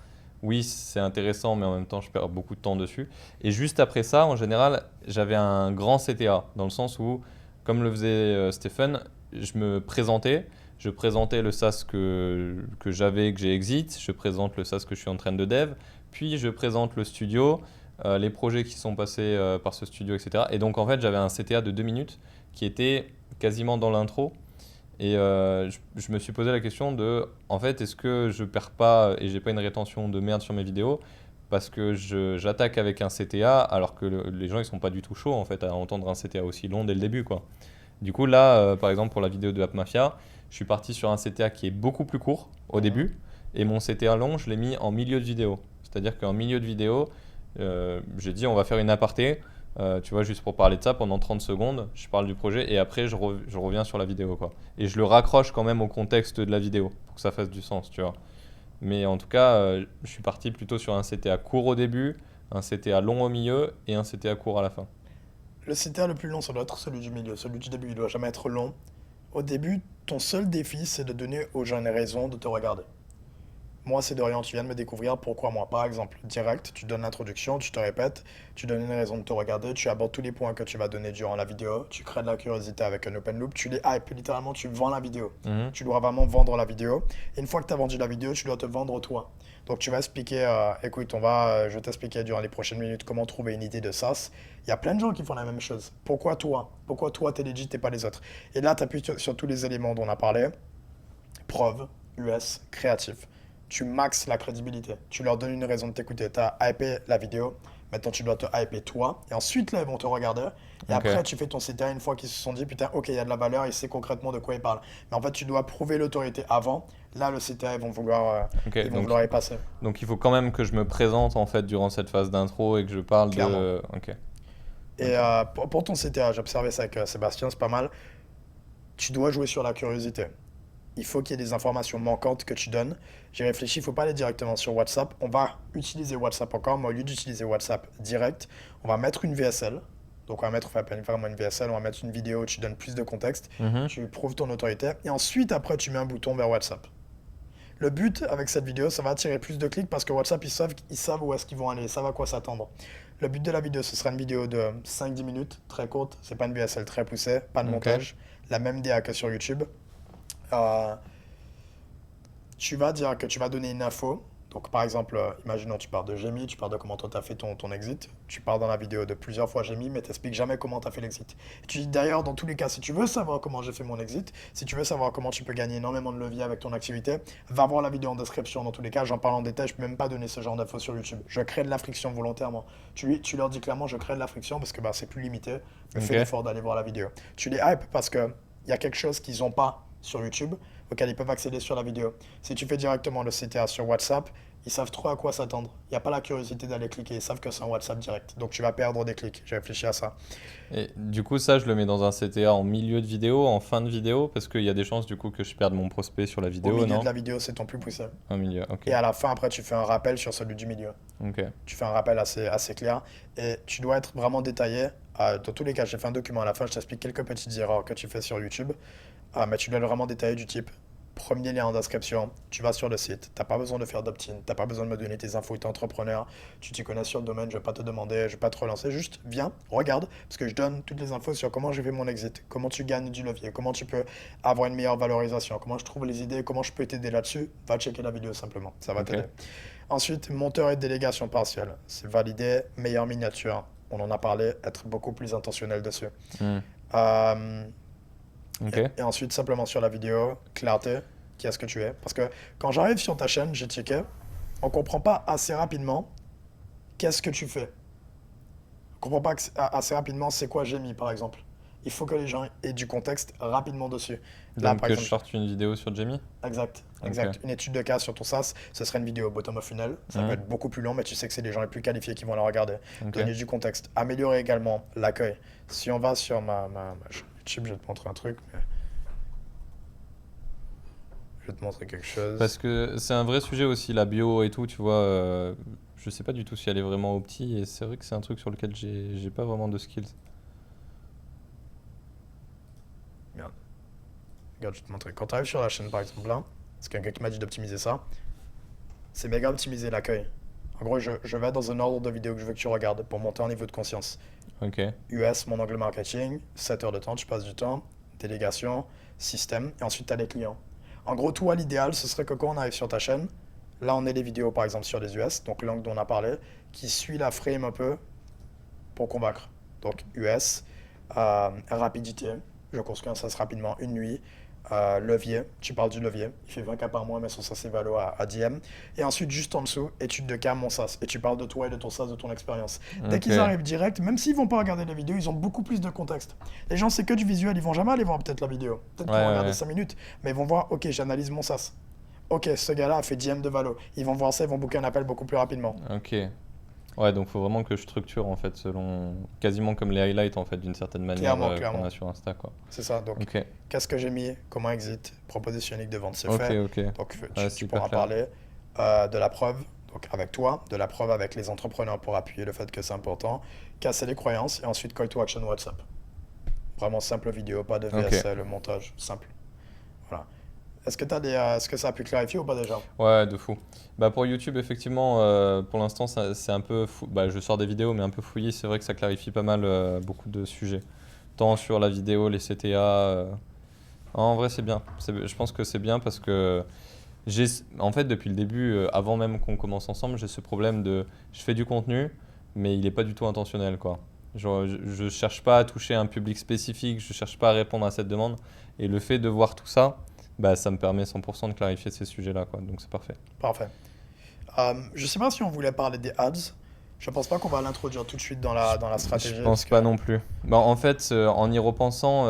Oui, c'est intéressant, mais en même temps, je perds beaucoup de temps dessus. Et juste après ça, en général, j'avais un grand CTA, dans le sens où, comme le faisait Stephen, je me présentais. Je présentais le SaaS que j'avais, que j'ai exit. Je présente le SaaS que je suis en train de dev. Puis je présente le studio, les projets qui sont passés par ce studio, etc. Et donc, en fait, j'avais un CTA de 2 minutes qui était quasiment dans l'intro. Et je me suis posé la question de, en fait, est-ce que je perds pas et j'ai pas une rétention de merde sur mes vidéos parce que j'attaque avec un CTA alors que les gens ils sont pas du tout chauds en fait à entendre un CTA aussi long dès le début, quoi. Du coup là, par exemple pour la vidéo de App Mafia, je suis parti sur un CTA qui est beaucoup plus court au Mhm. début et mon CTA long je l'ai mis en milieu de vidéo. C'est-à-dire qu'en milieu de vidéo, j'ai dit on va faire une aparté. Tu vois, juste pour parler de ça, pendant 30 secondes, je parle du projet et après je reviens sur la vidéo, quoi. Et je le raccroche quand même au contexte de la vidéo pour que ça fasse du sens, tu vois. Mais en tout cas, je suis parti plutôt sur un CTA court au début, un CTA long au milieu et un CTA court à la fin. Le CTA le plus long, ça doit être celui du milieu. Celui du début, il doit jamais être long. Au début, ton seul défi, c'est de donner aux gens une raison de te regarder. Moi, c'est Dorian, tu viens de me découvrir, pourquoi moi? Par exemple, direct, tu donnes l'introduction, tu te répètes, tu donnes une raison de te regarder, tu abordes tous les points que tu vas donner durant la vidéo, tu crées de la curiosité avec un open loop, tu les hype, littéralement, tu vends la vidéo. Mhm. Tu dois vraiment vendre la vidéo. Et une fois que tu as vendu la vidéo, tu dois te vendre toi. Donc tu vas expliquer, écoute, je vais t'expliquer durant les prochaines minutes comment trouver une idée de SaaS. Il y a plein de gens qui font la même chose. Pourquoi toi? Pourquoi toi, t'es legit et pas les autres? Et là, tu appuies sur tous les éléments dont on a parlé. Preuve, US, créatif. Tu maxes la crédibilité. Tu leur donnes une raison de t'écouter. Tu as hypé la vidéo. Maintenant, tu dois te hyper toi. Et ensuite, là, ils vont te regarder. Et Ok. après, tu fais ton CTA une fois qu'ils se sont dit, putain, ok, il y a de la valeur, il sait concrètement de quoi il parle. Mais en fait, tu dois prouver l'autorité avant. Là, le CTA, Ok, ils vont vouloir y passer, donc il faut quand même que je me présente en fait durant cette phase d'intro et que je parle clairement. de. Ok. Et Ok. pour ton CTA, j'ai observé ça avec Sébastien, c'est pas mal. Tu dois jouer sur la curiosité. Il faut qu'il y ait des informations manquantes que tu donnes. J'ai réfléchi, il ne faut pas aller directement sur WhatsApp. On va utiliser WhatsApp encore, mais au lieu d'utiliser WhatsApp direct, on va mettre une VSL. Donc on va mettre, enfin, pas vraiment une VSL, on va mettre une vidéo où tu donnes plus de contexte, Mhm. tu prouves ton autorité, et ensuite après tu mets un bouton vers WhatsApp. Le but avec cette vidéo, ça va attirer plus de clics parce que WhatsApp, ils savent où est-ce qu'ils vont aller, ils savent à quoi s'attendre. Le but de la vidéo, ce sera une vidéo de 5-10 minutes, très courte, c'est pas une VSL très poussée, pas de Ok. montage, la même DA que sur YouTube. Euh, Tu vas dire que tu vas donner une info Donc par exemple, imaginons tu parles de Gemini, tu parles de comment toi tu as fait ton exit, tu parles dans la vidéo de plusieurs fois Gemini, mais tu n'expliques jamais comment tu as fait l'exit. Et tu dis d'ailleurs, dans tous les cas, si tu veux savoir comment j'ai fait mon exit, si tu veux savoir comment tu peux gagner énormément de levier avec ton activité, va voir la vidéo en description. Dans tous les cas, j'en parle en détail, je peux même pas donner ce genre d'infos sur YouTube. Je crée de la friction volontairement. Tu leur dis clairement, je crée de la friction parce que bah, c'est plus limité, mais fais Ok. l'effort d'aller voir la vidéo. Tu les hype parce qu'il y a quelque chose qu'ils n'ont pas sur YouTube auquel ils peuvent accéder sur la vidéo. Si tu fais directement le CTA sur WhatsApp, ils savent trop à quoi s'attendre. Il n'y a pas la curiosité d'aller cliquer, ils savent que c'est un WhatsApp direct. Donc tu vas perdre des clics. J'ai réfléchi à ça. Et du coup, ça, je le mets dans un CTA en milieu de vidéo, en fin de vidéo, parce qu'il y a des chances du coup que je perde mon prospect sur la Au vidéo, milieu non? de la vidéo, c'est ton plus poussé. En milieu, ok. Et à la fin, après, tu fais un rappel sur celui du milieu. Ok. Tu fais un rappel assez clair. Et tu dois être vraiment détaillé. Dans tous les cas, j'ai fait un document à la fin, je t'explique quelques petites erreurs que tu fais sur YouTube. Mais tu dois le vraiment détailler du type. Premier lien en description, tu vas sur le site, t'as pas besoin de faire d'opt-in, t'as pas besoin de me donner tes infos, t'es entrepreneur, tu t'y connais sur le domaine, je vais pas te demander, je vais pas te relancer, juste viens, regarde, parce que je donne toutes les infos sur comment j'ai fait mon exit, comment tu gagnes du levier, comment tu peux avoir une meilleure valorisation, comment je trouve les idées, comment je peux t'aider là-dessus, va checker la vidéo simplement, ça va Ok. t'aider. Ensuite, monteur et délégation partielle, c'est validé, meilleure miniature, on en a parlé, être beaucoup plus intentionnel dessus. Hmm. Euh, Ok. et ensuite, simplement sur la vidéo, clarté, qui est-ce que tu es. Parce que quand j'arrive sur ta chaîne, j'ai checké, on comprend pas assez rapidement qu'est-ce que tu fais. On comprend pas assez rapidement c'est quoi j'ai mis, par exemple. Il faut que les gens aient du contexte rapidement dessus. Là, Donc par que je exemple, sorte une vidéo sur Jamie? exact, Ok. exact. Une étude de cas sur ton SaaS, ce serait une vidéo bottom of funnel. Ça peut être beaucoup plus long, mais tu sais que c'est les gens les plus qualifiés qui vont la regarder. Ok. Donner du contexte. Améliorer également l'accueil. Si on va sur ma chaîne YouTube, je vais te montrer un truc. Mais je vais te montrer quelque chose. Parce que c'est un vrai sujet aussi, la bio et tout, tu vois. Je sais pas du tout si elle est vraiment opti, et c'est vrai que c'est un truc sur lequel j'ai pas vraiment de skills. Merde. Regarde, je vais te montrer. Quand tu arrives sur la chaîne, par exemple, là, c'est quelqu'un qui m'a dit d'optimiser ça. C'est méga optimiser l'accueil. En gros, je vais dans un ordre de vidéo que je veux que tu regardes pour monter en niveau de conscience. Ok. US, mon angle marketing, 7 heures de temps, tu passes du temps, délégation, système, et ensuite tu as les clients. En gros, toi, l'idéal, ce serait que quand on arrive sur ta chaîne, là, on ait les vidéos, par exemple, sur les US, donc l'angle dont on a parlé, qui suit la frame un peu pour convaincre. Donc, US, rapidité, je construis un SaaS rapidement, une nuit, levier, tu parles du levier, il fait 20K par mois, mais son SaaS est valo à DM. Et ensuite, juste en dessous, étude de cas, mon SaaS. Et tu parles de toi et de ton SaaS, de ton expérience. Dès Ok. qu'ils arrivent direct, même s'ils vont pas regarder la vidéo, ils ont beaucoup plus de contexte. Les gens, c'est que du visuel, ils vont jamais aller voir peut-être la vidéo. Peut-être qu'ils Ouais, vont ouais, regarder ouais. 5 minutes, mais ils vont voir, ok, j'analyse mon SaaS. Ok, ce gars-là a fait DM de valo. Ils vont voir ça, ils vont booker un appel beaucoup plus rapidement. Ok. Ouais, donc faut vraiment que je structure en fait selon quasiment comme les highlights en fait d'une certaine manière qu'on Clairement. a sur Insta quoi. C'est ça. Donc, Ok. qu'est-ce que j'ai mis? Comment exit? Proposition unique de vente, c'est Ok, fait. ok. Donc, Ouais, tu c'est pourras hyper clair. parler de la preuve, donc avec toi, de la preuve avec les entrepreneurs pour appuyer le fait que c'est important, casser les croyances et ensuite call to action WhatsApp. Vraiment simple vidéo, pas de Ok. VSL, montage, simple. Voilà. Est-ce que ça a pu clarifier ou pas déjà? Ouais, de fou. Bah pour YouTube, effectivement, pour l'instant, c'est un peu fou. Bah, je sors des vidéos, mais un peu fouillis. C'est vrai que ça clarifie pas mal beaucoup de sujets. Tant sur la vidéo, les CTA. En vrai, c'est bien. Je pense que c'est bien parce que j'ai, en fait, depuis le début, avant même qu'on commence ensemble, j'ai ce problème de, je fais du contenu, mais il n'est pas du tout intentionnel, quoi. Genre, je cherche pas à toucher un public spécifique, je cherche pas à répondre à cette demande. Et le fait de voir tout ça, bah, ça me permet 100% de clarifier ces sujets-là, quoi. Donc c'est parfait. Parfait. Je sais pas si on voulait parler des ads. Je pense pas qu'on va l'introduire tout de suite dans la stratégie. Je pense parce pas que- non plus. Bah, en fait, en y repensant,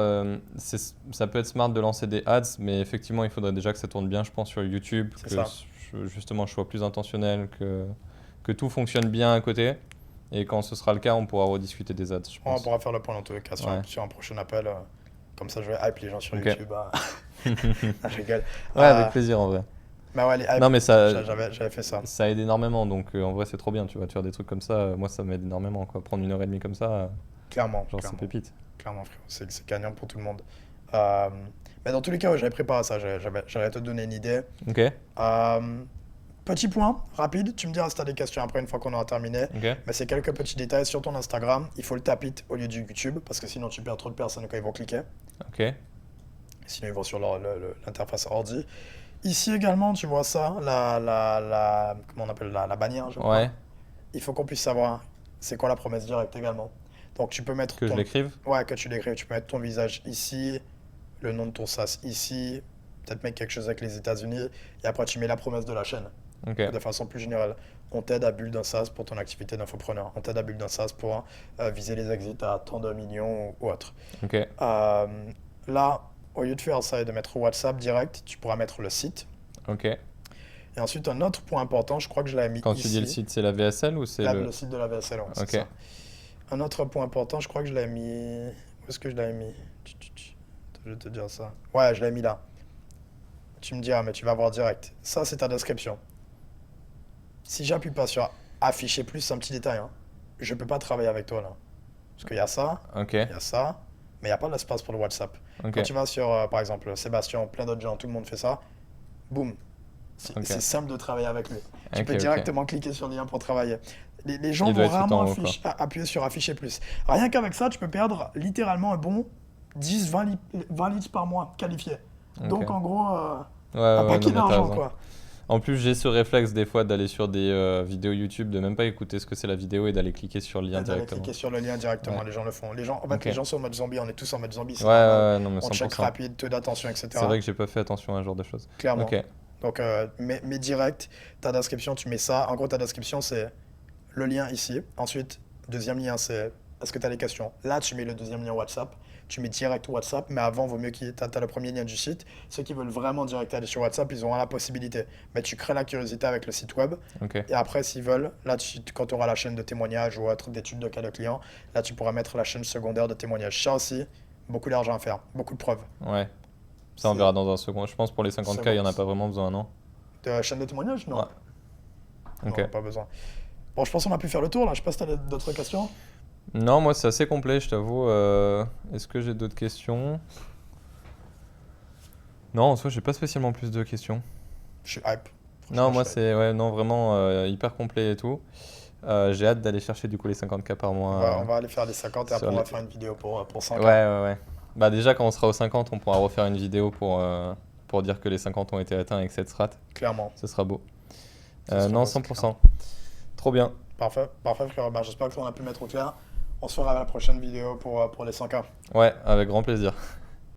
ça peut être smart de lancer des ads, mais effectivement, il faudrait déjà que ça tourne bien, je pense, sur YouTube, C'est que ça. justement je sois plus intentionnel, que tout fonctionne bien à côté. Et quand ce sera le cas, on pourra rediscuter des ads, je On pense. pourra faire le point dans tous les cas sur, Ouais. sur un prochain appel. Comme ça, je vais hype les gens sur Ok. YouTube. Ah, je rigole. Ouais, Euh, avec plaisir en vrai. Mais ouais, les hype, Non, mais j'avais fait ça. ça aide énormément, donc en vrai, c'est trop bien, tu vois, de faire des trucs comme ça. Moi, ça m'aide énormément, quoi. Prendre 1 heure et demie comme ça, Clairement, genre, c'est clairement, pépite. clairement, frérot. C'est gagnant pour tout le monde. Euh, mais dans tous les cas, ouais, j'avais préparé ça. J'allais te donner une idée. Ok, Petit point, rapide. Tu me diras si tu as des questions après, une fois qu'on aura terminé. ok, Mais c'est quelques petits détails sur ton Instagram. Il faut le tap it au lieu du YouTube parce que sinon tu perds trop de personnes quand ils vont cliquer. ok. Sinon ils vont sur l'interface ordi. Ici également, tu vois ça, comment on appelle la bannière, je crois. Ouais, Il faut qu'on puisse savoir c'est quoi la promesse directe également. Donc tu peux mettre que je ton... l'écrive. Ouais, que tu l'écrives, tu peux mettre ton visage ici, le nom de ton SaaS ici, peut-être mettre quelque chose avec les États-Unis, et après tu mets la promesse de la chaîne, Ok, de façon plus générale. On t'aide à build un SaaS pour ton activité d'infopreneur. On t'aide à build un SaaS pour viser les exits à tant de millions ou autre. ok, Euh, Là, au lieu de faire ça et de mettre WhatsApp direct, tu pourras mettre le site. ok. Et ensuite, un autre point important, je crois que je l'avais mis Quand tu dis le ici. site, c'est la VSL ou c'est Le le... site de la VSL, ouais, c'est Ok, ça. Un autre point important, je crois que je l'avais mis. Où est-ce que je l'avais mis? Je vais te dire ça. Ouais, je l'ai mis là. Tu me diras, mais tu vas voir direct. Ça, c'est ta description. Si j'appuie pas sur afficher plus, c'est un petit détail, hein. Je peux pas travailler avec toi là. Parce qu'il y a ça, ok, il y a ça, mais il n'y a pas d'espace pour le WhatsApp. Quand ok, tu vas sur, par exemple, Sébastien, plein d'autres gens, tout le monde fait ça, boum. ok, C'est simple de travailler avec lui. Tu ok, peux ok. directement cliquer sur le lien pour travailler. Les gens Il doit vont être tout rarement en haut, quoi. appuyer sur afficher plus. Rien qu'avec ça, tu peux perdre littéralement un bon 10-20 leads par mois qualifiés. Donc Ok. en gros, Ouais, un ouais, ouais, paquet non, mais t'as d'argent raison. quoi. En plus, j'ai ce réflexe des fois d'aller sur des vidéos YouTube, de même pas écouter ce que c'est la vidéo et d'aller cliquer sur le lien D'aller directement. cliquer sur le lien directement, Ouais. les gens le font. Les gens, en fait, Ok. les gens sont en mode zombie, on est tous en mode zombie, c'est Ouais, ouais, normal. ouais, non, mais On check 100%. rapide, taux d'attention, C'est etc. vrai que j'ai pas fait attention à ce genre de choses. Clairement. Ok, Donc, mets direct, ta description, tu mets ça. En gros, ta description, c'est le lien ici. Ensuite, deuxième lien, c'est est-ce que tu as des questions? Là, tu mets le deuxième lien WhatsApp. Tu mets direct WhatsApp, mais avant, vaut mieux qu'il tu as le premier lien du site. Ceux qui veulent vraiment direct aller sur WhatsApp, ils auront la possibilité. Mais tu crées la curiosité avec le site web. ok, Et après, s'ils veulent, là, quand tu auras la chaîne de témoignages ou autre d'études de cas de clients, là, tu pourras mettre la chaîne secondaire de témoignages. Ça aussi, beaucoup d'argent à faire, beaucoup de preuves. ouais. Ça, on C'est verra dans un second. Je pense pour les 50K, il y en a pas vraiment besoin, non? de la chaîne de témoignages? Non. Ouais, Non, ok. pas besoin. Bon, je pense qu'on a pu faire le tour là. Je sais pas si tu as d'autres questions. Non, moi, c'est assez complet, je t'avoue. Est-ce que j'ai d'autres questions? Non, en soi, j'ai pas spécialement plus de questions. Je suis hype. Non, Franchement, moi, je suis hype. c'est ouais, non, vraiment hyper complet et tout. J'ai hâte d'aller chercher du coup les 50K par mois. On va aller faire les 50 et après sur on va les- faire une vidéo pour 100K. Ouais, ouais, ouais. Bah, déjà, quand on sera aux 50, on pourra refaire une vidéo pour dire que les 50 ont été atteints avec cette strat. Clairement. Ce sera beau. Ce sera Non, beau, c'est 100%. Trop bien. Parfait, parfait frère. Ben, j'espère qu'on a pu mettre au clair. On se fera à la prochaine vidéo pour les 100K. Ouais, avec grand plaisir.